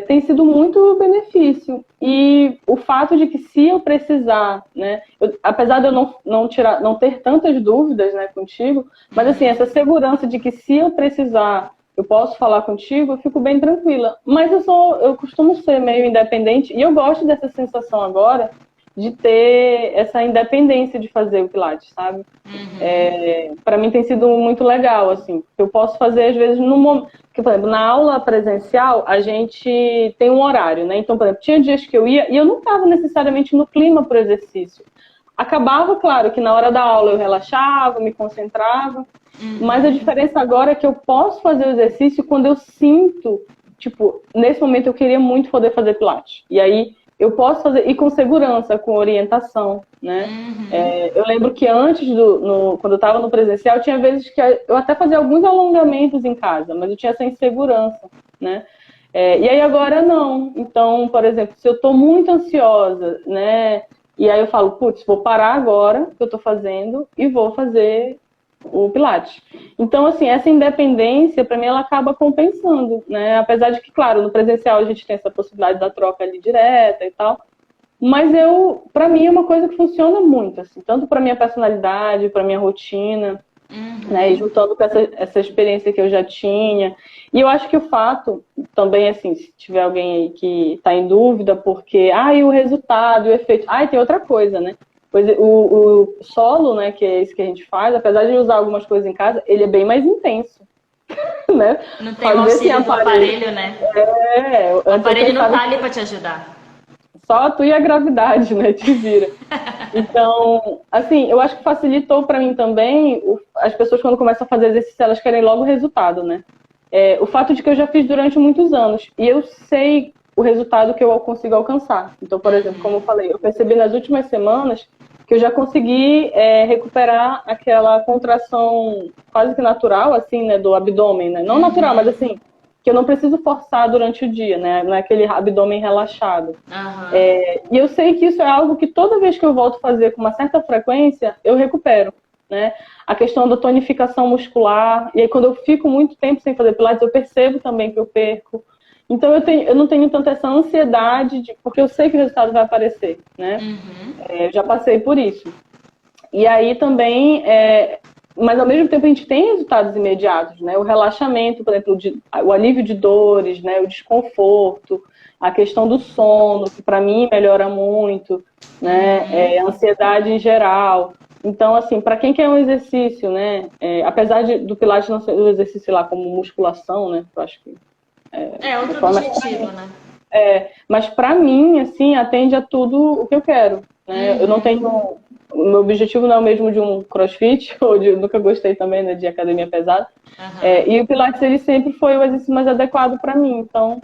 tem sido muito benefício. E o fato de que se eu precisar, né, apesar de eu não ter tantas dúvidas, né, contigo, mas assim, essa segurança de que se eu precisar, eu posso falar contigo, eu fico bem tranquila. Mas eu costumo ser meio independente e eu gosto dessa sensação agora de ter essa independência de fazer o Pilates, sabe? Para mim tem sido muito legal, assim. Eu posso fazer, às vezes, no momento. Porque, por exemplo, na aula presencial, a gente tem um horário, né? Então, por exemplo, tinha dias que eu ia e eu não estava necessariamente no clima para o exercício. Acabava, claro, que na hora da aula eu relaxava, me concentrava, mas a diferença agora é que eu posso fazer o exercício quando eu sinto, tipo, nesse momento eu queria muito poder fazer Pilates. E aí eu posso fazer, e com segurança, com orientação, né? Eu lembro que antes, quando eu estava no presencial, tinha vezes que eu até fazia alguns alongamentos em casa, mas eu tinha essa insegurança, né? E aí agora não. Então, por exemplo, se eu estou muito ansiosa, né? E aí eu falo, putz, vou parar agora o que eu estou fazendo e vou fazer o Pilates. Então, assim, essa independência, para mim, ela acaba compensando, né? Apesar de que, claro, no presencial a gente tem essa possibilidade da troca ali direta e tal, mas para mim, é uma coisa que funciona muito, assim, tanto para minha personalidade, para minha rotina, né? E juntando com essa experiência que eu já tinha. E eu acho que o fato, também, assim, se tiver alguém aí que está em dúvida, porque, e o resultado, o efeito. E tem outra coisa, né? Pois o solo, né, que é esse que a gente faz, apesar de usar algumas coisas em casa, ele é bem mais intenso, né? Não tem o auxílio do aparelho, né? O aparelho não tá ali para te ajudar. Só tu e a gravidade, né, te vira. Então, assim, eu acho que facilitou para mim também, as pessoas quando começam a fazer exercício, elas querem logo o resultado, né? O fato de que eu já fiz durante muitos anos, e eu sei o resultado que eu consigo alcançar. Então, por exemplo, como eu falei, eu percebi nas últimas semanas que eu já consegui recuperar aquela contração quase que natural, assim, né, do abdômen, né? Não natural, mas assim, que eu não preciso forçar durante o dia, né? Não é aquele abdômen relaxado. E eu sei que isso é algo que toda vez que eu volto a fazer com uma certa frequência, eu recupero, né? A questão da tonificação muscular, e aí quando eu fico muito tempo sem fazer Pilates, eu percebo também que eu perco. Então eu não tenho tanta essa ansiedade, porque eu sei que o resultado vai aparecer, né? Eu já passei por isso. E aí também, mas ao mesmo tempo a gente tem resultados imediatos, né? O relaxamento, por exemplo, o alívio de dores, né? O desconforto, a questão do sono, que para mim melhora muito, né? A ansiedade em geral. Então, assim, para quem quer um exercício, né? Apesar do Pilates não ser um exercício lá como musculação, né? Eu acho que outro objetivo, né? Mas para mim, assim, atende a tudo o que eu quero, né? Eu não tenho... O meu objetivo não é o mesmo de um crossfit, nunca gostei também, né, de academia pesada. E o Pilates, ele sempre foi o exercício mais adequado para mim. Então,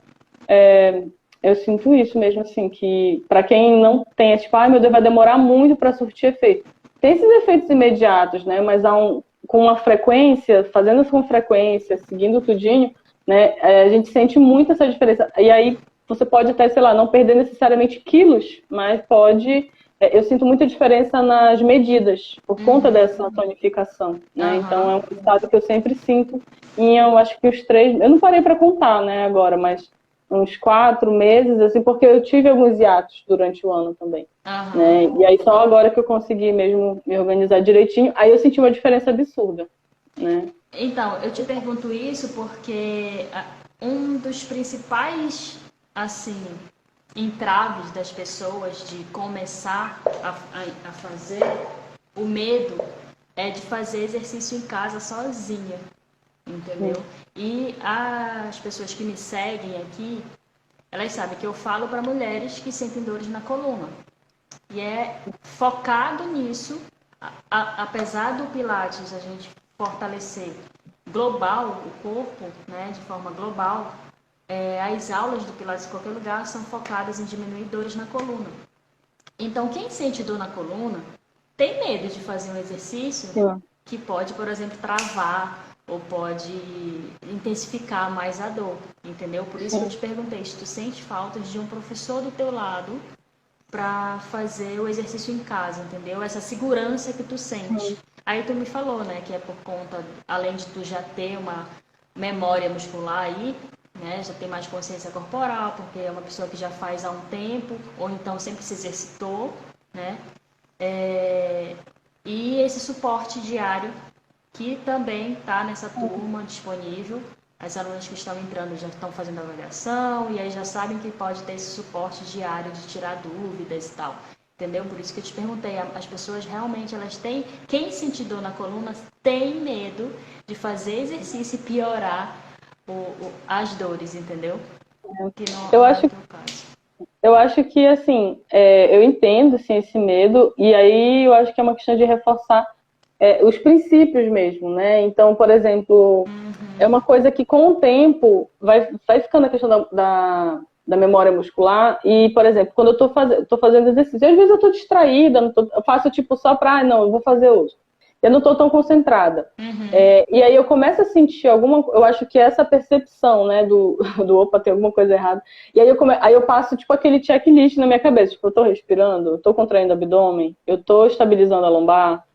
eu sinto isso mesmo, assim, que para quem não tem, tipo, meu Deus, vai demorar muito para surtir efeito. Tem esses efeitos imediatos, né? Mas com uma frequência, fazendo isso com frequência, seguindo tudinho, né? A gente sente muito essa diferença. E aí você pode até, sei lá, não perder necessariamente quilos, mas pode... Eu sinto muita diferença nas medidas, por conta dessa tonificação, né? Então é um resultado que eu sempre sinto. E eu acho que os 3... Eu não parei para contar, né, agora, mas uns 4 meses, assim, porque eu tive alguns hiatos durante o ano também. Né? E aí só agora que eu consegui mesmo me organizar direitinho, aí eu senti uma diferença absurda, né? Então, eu te pergunto isso porque um dos principais, assim, entraves das pessoas de começar a fazer, o medo é de fazer exercício em casa sozinha, entendeu? E as pessoas que me seguem aqui, elas sabem que eu falo para mulheres que sentem dores na coluna. E é focado nisso, apesar do Pilates a gente fortalecer global o corpo, né, de forma global, as aulas do Pilates em qualquer lugar são focadas em diminuir dores na coluna. Então, quem sente dor na coluna tem medo de fazer um exercício que pode, por exemplo, travar ou pode intensificar mais a dor, entendeu? Por isso que eu te perguntei se tu sente falta de um professor do teu lado para fazer o exercício em casa, entendeu? Essa segurança que tu sente. Aí tu me falou, né, que é por conta, além de tu já ter uma memória muscular aí, né, já tem mais consciência corporal, porque é uma pessoa que já faz há um tempo, ou então sempre se exercitou, né? E esse suporte diário, que também está nessa turma disponível. As alunas que estão entrando já estão fazendo avaliação e aí já sabem que pode ter esse suporte diário de tirar dúvidas e tal. Entendeu? Por isso que eu te perguntei, as pessoas realmente, elas têm, quem sentir dor na coluna tem medo de fazer exercício e piorar as dores, entendeu? Que Eu não é o acho teu caso. Eu acho que, assim, eu entendo, assim, esse medo, e aí eu acho que é uma questão de reforçar os princípios mesmo, né? Então, por exemplo, é uma coisa que com o tempo vai ficando a questão da memória muscular, e, por exemplo, quando eu tô fazendo exercício, às vezes eu tô distraída, eu faço tipo só pra, não, eu vou fazer hoje. Eu não tô tão concentrada. E aí eu começo a sentir eu acho que essa percepção, né, do opa, tem alguma coisa errada. E aí eu passo, tipo, aquele checklist na minha cabeça. Tipo, eu tô respirando, eu tô contraindo o abdômen, eu tô estabilizando a lombar,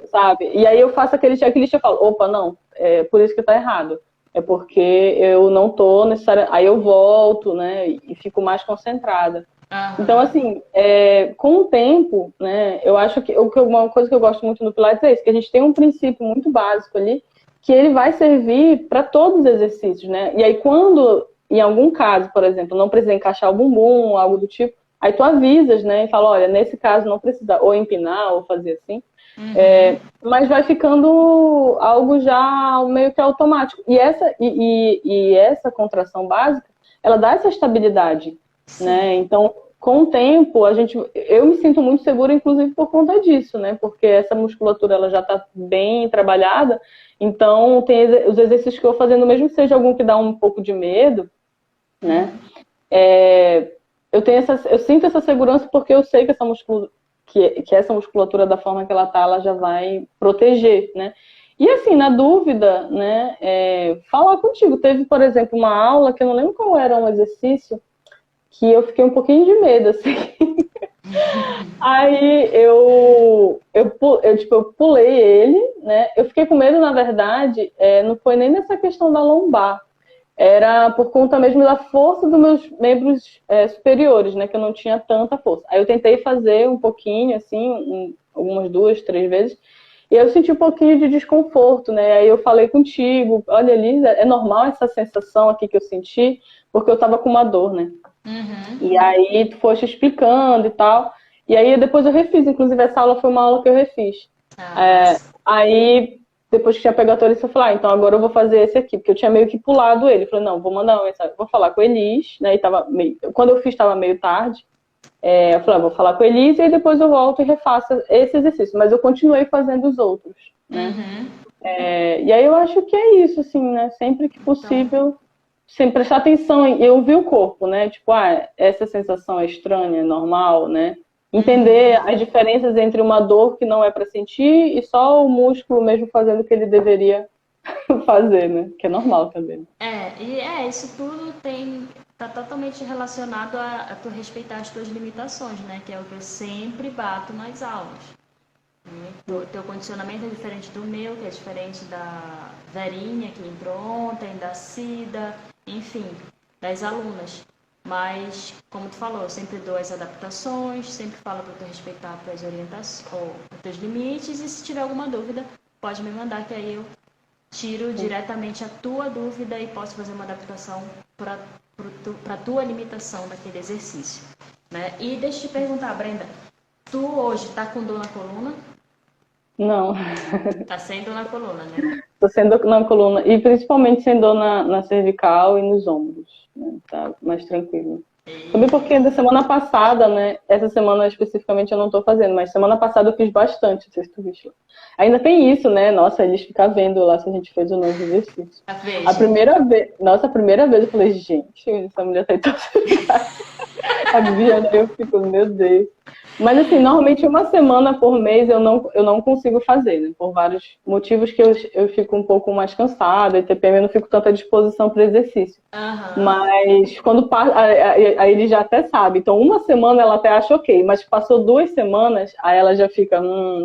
sabe? E aí eu faço aquele checklist e eu falo, opa, não, é por isso que tá errado. É porque eu não tô necessariamente... Aí eu volto, né, e fico mais concentrada. Então, assim, com o tempo, né, eu acho que uma coisa que eu gosto muito do Pilates é isso, que a gente tem um princípio muito básico ali, que ele vai servir para todos os exercícios, né? E aí quando, em algum caso, por exemplo, não precisa encaixar o bumbum, algo do tipo, aí tu avisas, né, e fala, olha, nesse caso não precisa ou empinar ou fazer assim, mas vai ficando algo já meio que automático. E essa contração básica, ela dá essa estabilidade, né? Então, com o tempo, eu me sinto muito segura, inclusive por conta disso, né? Porque essa musculatura ela já está bem trabalhada. Então, tem os exercícios que eu vou fazendo, mesmo que seja algum que dá um pouco de medo, né? Eu sinto essa segurança porque eu sei que essa musculatura da forma que ela tá, ela já vai proteger, né? E assim, na dúvida, né, falar contigo. Teve, por exemplo, uma aula que eu não lembro qual era um exercício, que eu fiquei um pouquinho de medo, assim. Aí eu pulei ele, né? Eu fiquei com medo, na verdade, não foi nem nessa questão da lombar. Era por conta mesmo da força dos meus membros superiores, né? Que eu não tinha tanta força. Aí eu tentei fazer um pouquinho, assim, algumas 2, 3 vezes. E eu senti um pouquinho de desconforto, né? Aí eu falei contigo, olha, Elisa, é normal essa sensação aqui que eu senti, porque eu tava com uma dor, né? E aí tu foste explicando e tal. E aí depois eu refiz, inclusive essa aula foi uma aula que eu refiz. Aí depois que tinha pegado a Torissa, eu falei, então agora eu vou fazer esse aqui, porque eu tinha meio que pulado ele. Eu falei, não, vou mandar uma mensagem, vou falar com a Elis, né? Quando eu fiz estava meio tarde. Eu falei, vou falar com a Elis e aí depois eu volto e refaço esse exercício. Mas eu continuei fazendo os outros, né? E aí eu acho que é isso, assim, né? Sempre que possível, sem prestar atenção em ouvir o corpo, né? Tipo, essa sensação é estranha, é normal, né? Entender as diferenças entre uma dor que não é para sentir e só o músculo mesmo fazendo o que ele deveria fazer, né? Que é normal também. Isso tudo tá totalmente relacionado a tu respeitar as tuas limitações, né? Que é o que eu sempre bato nas aulas. O teu condicionamento é diferente do meu, que é diferente da Verinha, que entrou ontem, da Cida, enfim, das alunas. Mas, como tu falou, eu sempre dou as adaptações, sempre falo para tu respeitar as tuas orientações, ou os teus limites, e se tiver alguma dúvida, pode me mandar, que aí eu tiro diretamente a tua dúvida e posso fazer uma adaptação para a tua limitação daquele exercício, né? E deixa eu te perguntar, Brenda, tu hoje tá com dor na coluna? Não. Tá sem dor na coluna, né? Tô sem dor na coluna e principalmente sem dor na cervical e nos ombros, né? Tá mais tranquilo. Também porque da semana passada, né? Essa semana especificamente eu não tô fazendo, mas semana passada eu fiz bastante, não sei se tu viu. Ainda tem isso, né? Nossa, eles ficam vendo lá se a gente fez o novo exercício. A primeira vez eu falei, gente, essa mulher tá intoxicada. A Viviane, eu fico, meu Deus. Mas assim, normalmente uma semana por mês eu não consigo fazer, né? Por vários motivos que eu fico um pouco mais cansada, e TPM eu não fico tanta disposição para exercício. Mas quando passa, aí ele já até sabe. Então uma semana ela até acha ok, mas passou 2 semanas, aí ela já fica,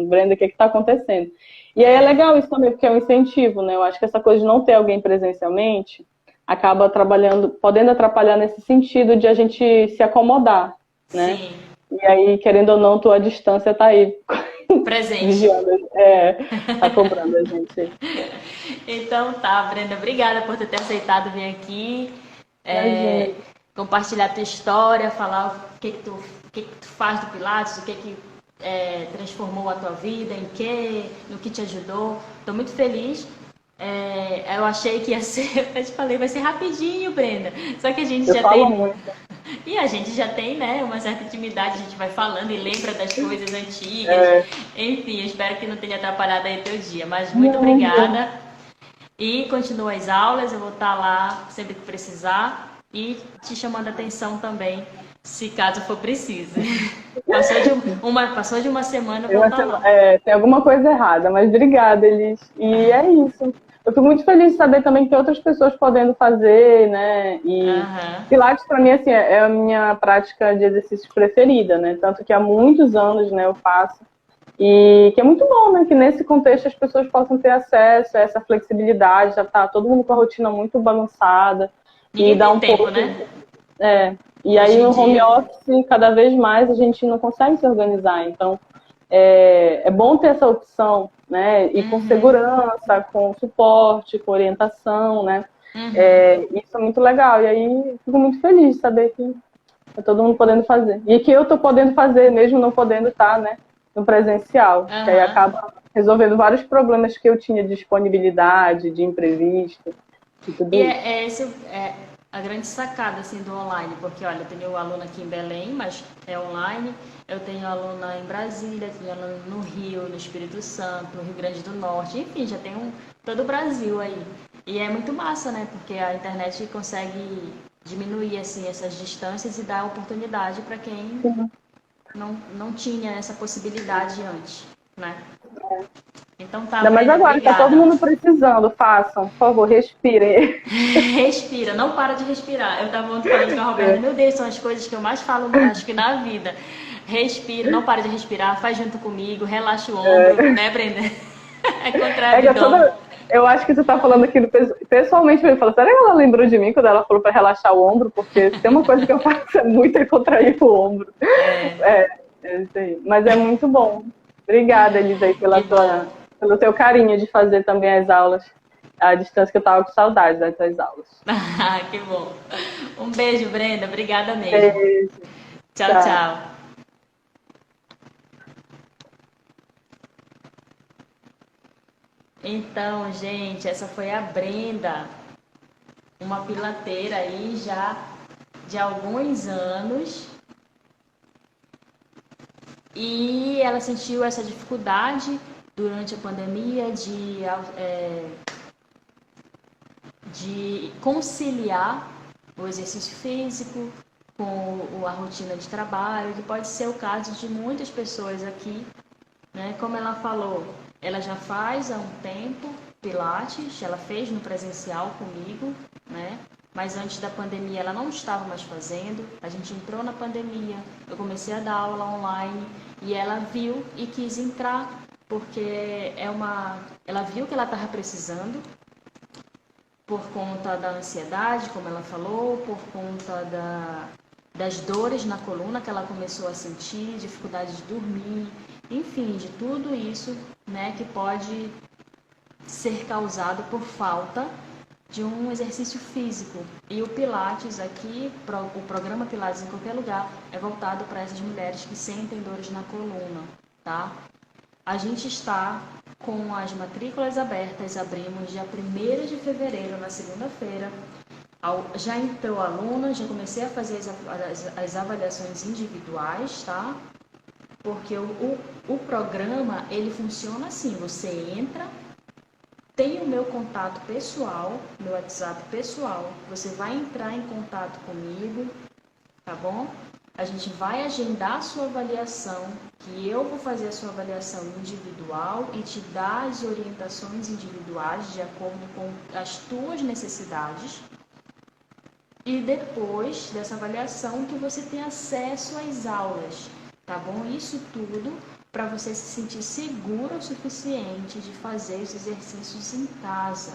Brenda, o que tá acontecendo? E aí é legal isso também, porque é um incentivo, né? Eu acho que essa coisa de não ter alguém presencialmente acaba podendo atrapalhar nesse sentido de a gente se acomodar, né? Sim. E aí, querendo ou não, tua distância tá aí. Presente. Vigiando, tá cobrando a gente. Então tá, Brenda, obrigada por ter aceitado vir aqui. compartilhar tua história, falar o que tu faz do Pilates, o que transformou a tua vida, no que te ajudou. Estou muito feliz. Eu achei que ia ser, eu te falei, vai ser rapidinho, Brenda. Só que a gente Eu já falo tem. muito. E a gente já tem, né, uma certa intimidade, a gente vai falando e lembra das coisas antigas. É, Enfim, eu espero que não tenha atrapalhado aí teu dia. Mas muito não, obrigada. E continua as aulas, eu vou estar lá sempre que precisar. E te chamando a atenção também, se caso for preciso. Passou de uma semana, eu vou estar lá. tem alguma coisa errada, mas obrigada, Elis. E é isso. Eu fico muito feliz de saber também que tem outras pessoas podendo fazer, né? E Aham. Pilates, para mim, assim, é a minha prática de exercícios preferida, né? Tanto que há muitos anos, né, eu faço. E que é muito bom, né? Que nesse contexto as pessoas possam ter acesso a essa flexibilidade, já tá todo mundo com a rotina muito bagunçada. E Ninguém dá tem um tempo, pouco. né? E Hoje aí em no home dia. office, cada vez mais a gente não consegue se organizar. Então, é bom ter essa opção, né? E com Uhum, segurança, com suporte, com orientação, né? uhum. Isso é muito legal. E aí fico muito feliz de saber que tá todo mundo podendo fazer. E que eu tô podendo fazer, mesmo não podendo estar, né, no presencial. Que aí Aham. acaba resolvendo vários problemas que eu tinha de disponibilidade, de imprevisto e E tudo isso. esse a grande sacada assim, do online, porque olha, eu tenho aluno aqui em Belém, mas é online, eu tenho aluna em Brasília, tenho aluna no Rio, no Espírito Santo, no Rio Grande do Norte, enfim, já tem todo o Brasil aí. E é muito massa, né? Porque a internet consegue diminuir assim, essas distâncias e dar oportunidade para quem não tinha essa possibilidade antes, né? Então tá, Ainda mais Brenda, agora, que tá todo obrigada. mundo precisando. Façam, por favor, respirem. Respira, não para de respirar. Eu estava ontem falando com a Roberta, meu Deus, são as coisas que eu mais falo, acho que na vida. Respira, não para de respirar, faz junto comigo, relaxa o ombro, né, Brenda? É contra o É que é abdômen. toda... Eu acho que você tá falando aquilo pessoalmente. Eu falo, será que ela lembrou de mim quando ela falou para relaxar o ombro? Porque se tem uma coisa que eu faço é muito contrair o ombro. É, É, é isso aí. Mas é muito bom. Obrigada, Elisa, aí, que bom. pelo teu carinho de fazer também as aulas à distância, que eu tava com saudade das tuas aulas. Que bom. Um beijo, Brenda, obrigada mesmo. Beijo, Tchau, tchau. tchau. Então, gente, essa foi a Brenda, uma pilateira aí já de alguns anos. E ela sentiu essa dificuldade durante a pandemia de conciliar o exercício físico com a rotina de trabalho, que pode ser o caso de muitas pessoas aqui, né? Como ela falou, ela já faz há um tempo Pilates, ela fez no presencial comigo, né? Mas antes da pandemia ela não estava mais fazendo. A gente entrou na pandemia, eu comecei a dar aula online e ela viu e quis entrar porque ela viu que ela estava precisando por conta da ansiedade, como ela falou, por conta das dores na coluna que ela começou a sentir, dificuldade de dormir, enfim, de tudo isso, né, que pode ser causado por falta de um exercício físico. E o Pilates aqui, o programa Pilates em qualquer lugar, é voltado para essas mulheres que sentem dores na coluna, tá? A gente está com as matrículas abertas, abrimos dia 1º de fevereiro, na segunda-feira. Já entrou aluna, já comecei a fazer as avaliações individuais, tá? Porque o programa, ele funciona assim, você entra, tem o meu contato pessoal, meu WhatsApp pessoal, você vai entrar em contato comigo, tá bom? A gente vai agendar a sua avaliação, que eu vou fazer a sua avaliação individual e te dar as orientações individuais de acordo com as tuas necessidades. E depois dessa avaliação que você tem acesso às aulas, tá bom? Isso tudo para você se sentir seguro o suficiente de fazer os exercícios em casa,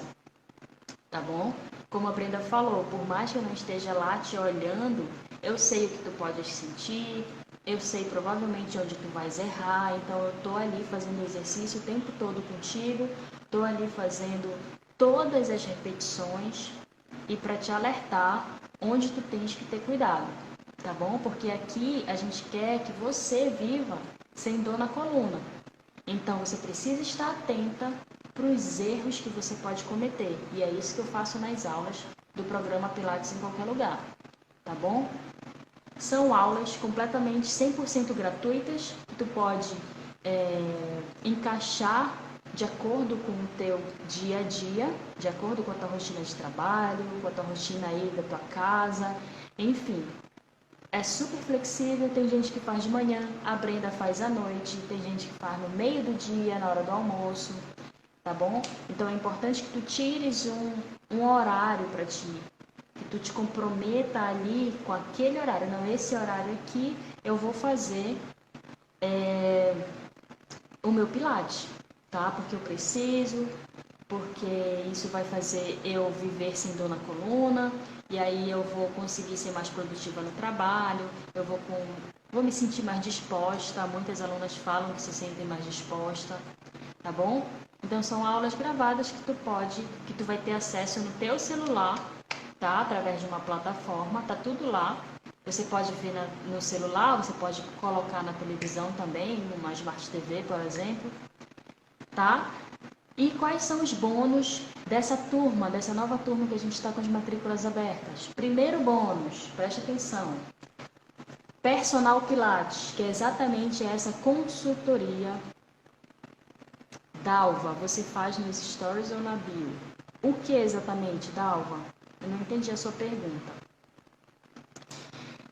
tá bom? Como a Brenda falou, por mais que eu não esteja lá te olhando, eu sei o que tu podes sentir, eu sei provavelmente onde tu vais errar, então eu tô ali fazendo o exercício o tempo todo contigo, tô ali fazendo todas as repetições e para te alertar onde tu tens que ter cuidado, tá bom? Porque aqui a gente quer que você viva sem dor na coluna. Então, você precisa estar atenta para os erros que você pode cometer. E é isso que eu faço nas aulas do programa Pilates em Qualquer Lugar, tá bom? São aulas completamente 100% gratuitas, que tu pode encaixar de acordo com o teu dia a dia, de acordo com a tua rotina de trabalho, com a tua rotina aí da tua casa, enfim. É super flexível, tem gente que faz de manhã, a Brenda faz à noite, tem gente que faz no meio do dia, na hora do almoço, tá bom? Então é importante que tu tires um horário para ti, que tu te comprometa ali com aquele horário. Não, esse horário aqui eu vou fazer o meu Pilates, tá? Porque eu preciso, porque isso vai fazer eu viver sem dor na coluna, e aí eu vou conseguir ser mais produtiva no trabalho, eu vou me sentir mais disposta. Muitas alunas falam que se sentem mais disposta, tá bom? Então são aulas gravadas que tu vai ter acesso no teu celular, tá? Através de uma plataforma, tá tudo lá. Você pode ver no celular, você pode colocar na televisão também, numa Smart TV, por exemplo, tá? E quais são os bônus dessa turma, dessa nova turma que a gente está com as matrículas abertas? Primeiro bônus, preste atenção, Personal Pilates, que é exatamente essa consultoria. Dalva, você faz nos stories ou na bio? O que exatamente, Dalva? Eu não entendi a sua pergunta.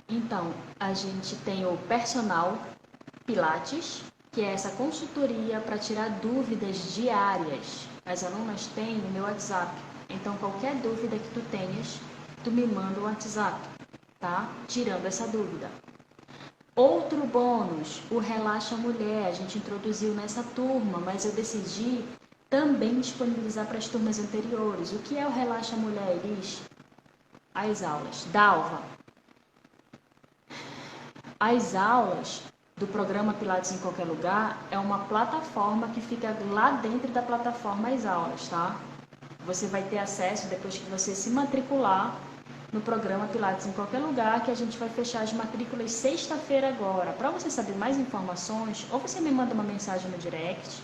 Então, a gente tem o Personal Pilates, que é essa consultoria para tirar dúvidas diárias. As alunas têm no meu WhatsApp. Então, qualquer dúvida que tu tenhas, tu me manda o WhatsApp, tá? Tirando essa dúvida. Outro bônus, o Relaxa Mulher. A gente introduziu nessa turma, mas eu decidi também disponibilizar para as turmas anteriores. O que é o Relaxa Mulher, Elis? As aulas. Dalva. As aulas do programa Pilates em Qualquer Lugar é uma plataforma que fica lá dentro da plataforma As Aulas, tá? Você vai ter acesso depois que você se matricular no programa Pilates em Qualquer Lugar, que a gente vai fechar as matrículas sexta-feira agora. Para você saber mais informações, ou você me manda uma mensagem no direct,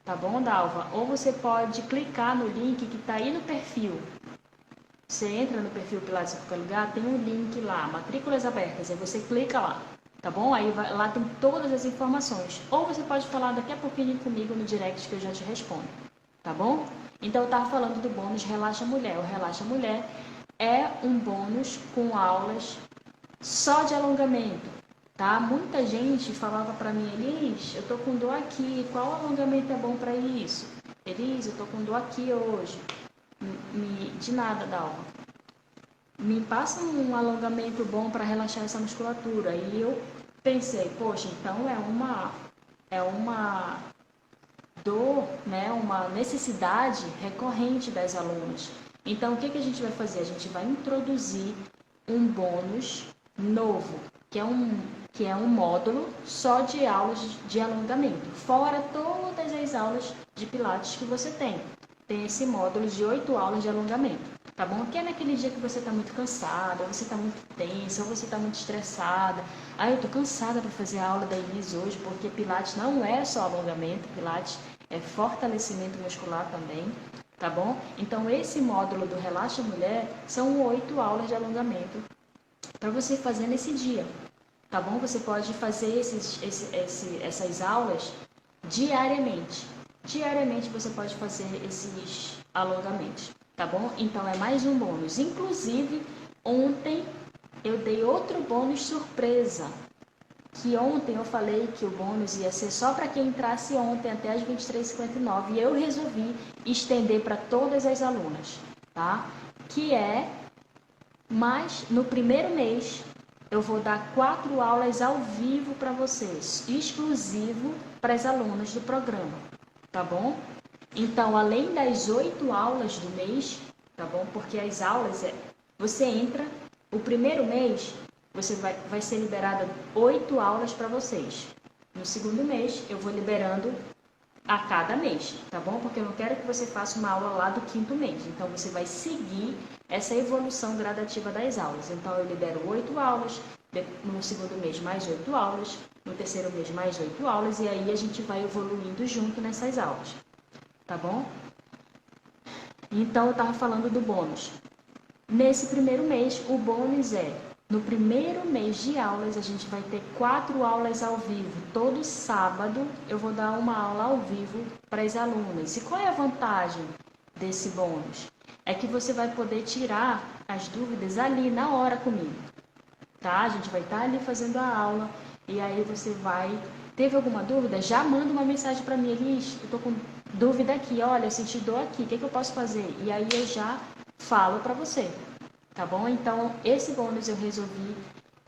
tá bom, Dalva? Ou você pode clicar no link que está aí no perfil. Você entra no perfil Pilates em Qualquer Lugar, tem um link lá, matrículas abertas, aí você clica lá, tá bom? Aí lá tem todas as informações. Ou você pode falar daqui a pouquinho comigo no direct que eu já te respondo, tá bom? Então eu estava falando do bônus Relaxa Mulher. O Relaxa Mulher é um bônus com aulas só de alongamento, tá? Muita gente falava para mim, Elis, eu tô com dor aqui, qual alongamento é bom para isso? Elis, eu tô com dor aqui hoje. De nada, Dalva. Me passa um alongamento bom para relaxar essa musculatura. E eu pensei, poxa, então é uma dor, né, uma necessidade recorrente das alunas. Então, o que a gente vai fazer? A gente vai introduzir um bônus novo, que é um módulo só de aulas de alongamento, fora todas as aulas de Pilates que você tem. Tem esse módulo de 8 aulas de alongamento, tá bom? Que é naquele dia que você está muito cansada, ou você está muito tensa, ou você está muito estressada. Ah, eu estou cansada para fazer a aula da Elis hoje, porque Pilates não é só alongamento, Pilates é fortalecimento muscular também, tá bom? Então, esse módulo do Relaxa Mulher são 8 aulas de alongamento para você fazer nesse dia, tá bom? Você pode fazer essas aulas diariamente. Diariamente você pode fazer esses alongamentos, tá bom? Então é mais um bônus. Inclusive, ontem eu dei outro bônus surpresa. Que ontem eu falei que o bônus ia ser só para quem entrasse ontem até as 23h59. E eu resolvi estender para todas as alunas, tá? Que é, mas no primeiro mês eu vou dar 4 aulas ao vivo para vocês, exclusivo para as alunas do programa. Tá bom? Então, além das 8 aulas do mês, tá bom? Porque as aulas, você entra, o primeiro mês, você vai ser liberada 8 aulas para vocês. No segundo mês, eu vou liberando a cada mês, tá bom? Porque eu não quero que você faça uma aula lá do 5º mês. Então, você vai seguir essa evolução gradativa das aulas. Então, eu libero 8 aulas, no 2º mês mais 8 aulas, no 3º mês mais 8 aulas, e aí a gente vai evoluindo junto nessas aulas, tá bom? Então, eu estava falando do bônus. Nesse primeiro mês, o bônus é, no primeiro mês de aulas, a gente vai ter 4 aulas ao vivo. Todo sábado eu vou dar uma aula ao vivo para as alunas. E qual é a vantagem desse bônus? É que você vai poder tirar as dúvidas ali na hora comigo, tá? A gente vai estar ali fazendo a aula e aí você vai... Teve alguma dúvida? Já manda uma mensagem para mim, Elis, eu tô com dúvida aqui, olha, eu senti dor aqui, o que eu posso fazer? E aí eu já falo para você, tá bom? Então, esse bônus eu resolvi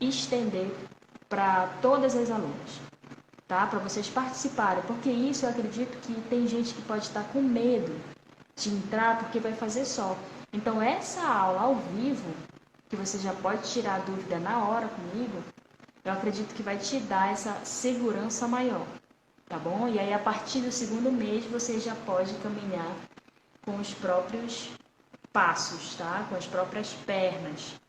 estender para todas as alunas, tá? Para vocês participarem, porque isso eu acredito que tem gente que pode estar com medo de entrar porque vai fazer só. Então, essa aula ao vivo, que você já pode tirar a dúvida na hora comigo, eu acredito que vai te dar essa segurança maior, tá bom? E aí, a partir do 2º mês, você já pode caminhar com os próprios passos, tá? Com as próprias pernas.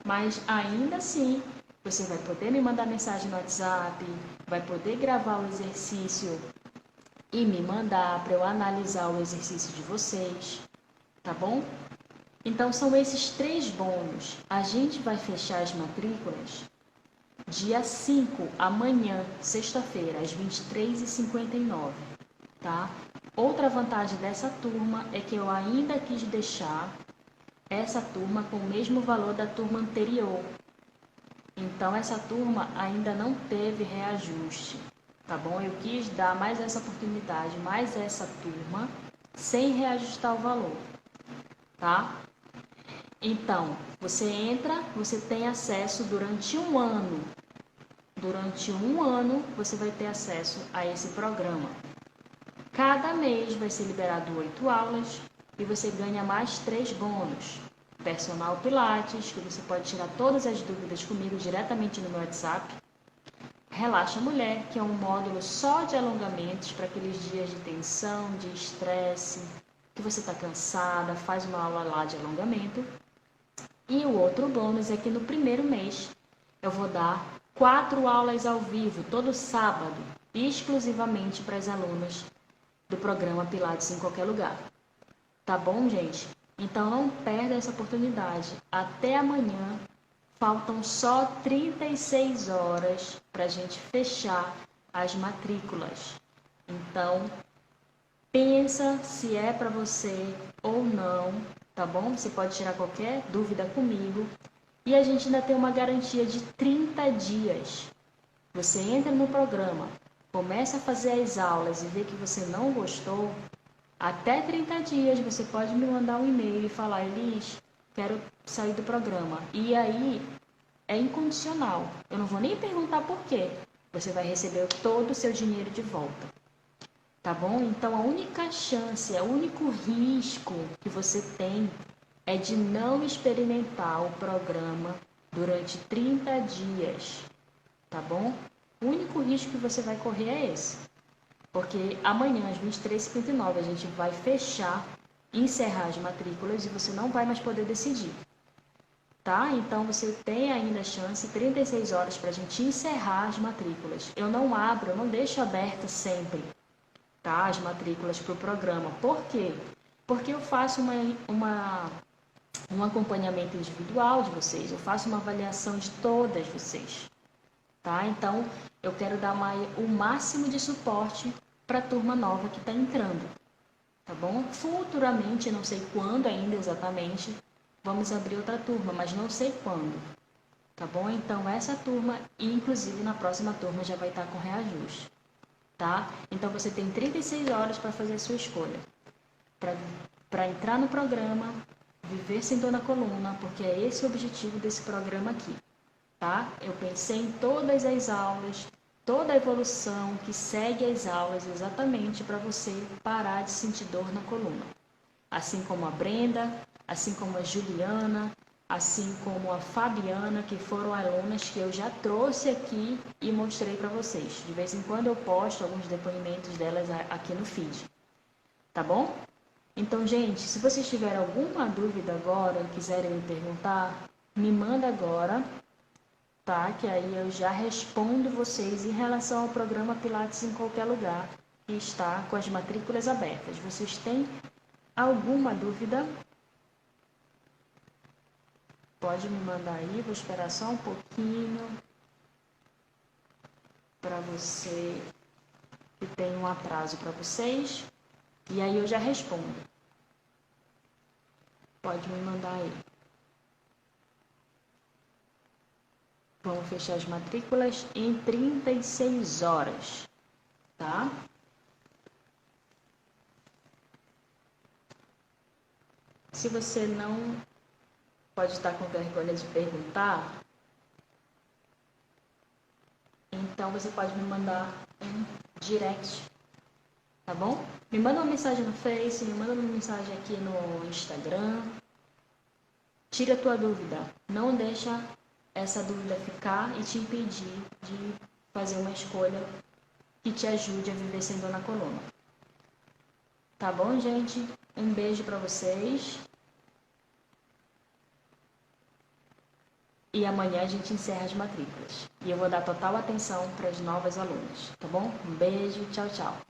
Mas ainda assim, você vai poder me mandar mensagem no WhatsApp, vai poder gravar o exercício e me mandar para eu analisar o exercício de vocês, tá bom? Então, são esses 3 bônus. A gente vai fechar as matrículas dia 5, amanhã, sexta-feira, às 23h59, tá? Outra vantagem dessa turma é que eu ainda quis deixar essa turma com o mesmo valor da turma anterior. Então, essa turma ainda não teve reajuste, tá bom? Eu quis dar mais essa oportunidade, mais essa turma, sem reajustar o valor, tá? Então, você entra, você tem acesso durante um ano. Durante um ano, você vai ter acesso a esse programa. Cada mês vai ser liberado 8 aulas e você ganha mais 3 bônus. Personal Pilates, que você pode tirar todas as dúvidas comigo diretamente no meu WhatsApp. Relaxa Mulher, que é um módulo só de alongamentos para aqueles dias de tensão, de estresse, que você está cansada, faz uma aula lá de alongamento. E o outro bônus é que no primeiro mês eu vou dar 4 aulas ao vivo, todo sábado, exclusivamente para as alunas do programa Pilates em Qualquer Lugar. Tá bom, gente? Então não perda essa oportunidade. Até amanhã, faltam só 36 horas para a gente fechar as matrículas. Então, pensa se é para você ou não, tá bom? Você pode tirar qualquer dúvida comigo. E a gente ainda tem uma garantia de 30 dias. Você entra no programa, começa a fazer as aulas e vê que você não gostou, até 30 dias você pode me mandar um e-mail e falar, Elis, quero sair do programa. E aí é incondicional. Eu não vou nem perguntar por quê. Você vai receber todo o seu dinheiro de volta. Tá bom? Então a única chance, o único risco que você tem é de não experimentar o programa durante 30 dias. Tá bom? O único risco que você vai correr é esse. Porque amanhã, às 23h59, a gente vai fechar, encerrar as matrículas e você não vai mais poder decidir. Tá? Então, você tem ainda a chance, 36 horas para a gente encerrar as matrículas. Eu não abro, eu não deixo aberta sempre, tá? As matrículas para o programa. Por quê? Porque eu faço um acompanhamento individual de vocês, eu faço uma avaliação de todas vocês. Tá? Então, eu quero dar o máximo de suporte para a turma nova que está entrando, tá bom? Futuramente, não sei quando ainda exatamente, vamos abrir outra turma, mas não sei quando, tá bom? Então, essa turma, inclusive na próxima turma, já vai estar com reajuste, tá? Então, você tem 36 horas para fazer a sua escolha, para entrar no programa, viver sem dor na coluna, porque é esse o objetivo desse programa aqui. Tá? Eu pensei em todas as aulas, toda a evolução que segue as aulas exatamente para você parar de sentir dor na coluna. Assim como a Brenda, assim como a Juliana, assim como a Fabiana, que foram alunas que eu já trouxe aqui e mostrei para vocês. De vez em quando eu posto alguns depoimentos delas aqui no feed, tá bom? Então, gente, se vocês tiverem alguma dúvida agora, quiserem me perguntar, me manda agora, tá? Que aí eu já respondo vocês em relação ao programa Pilates em qualquer lugar, que está com as matrículas abertas. Vocês têm alguma dúvida? Pode me mandar aí, vou esperar só um pouquinho para você, que tem um atraso para vocês, e aí eu já respondo. Pode me mandar aí. Vamos fechar as matrículas em 36 horas, tá? Se você não pode estar com vergonha de perguntar, então você pode me mandar um direct, tá bom? Me manda uma mensagem no Face, me manda uma mensagem aqui no Instagram. Tira a tua dúvida. Não deixa essa dúvida ficar e te impedir de fazer uma escolha que te ajude a viver sem dor na coluna. Tá bom, gente? Um beijo para vocês. E amanhã a gente encerra as matrículas. E eu vou dar total atenção para as novas alunas, tá bom? Um beijo, tchau, tchau.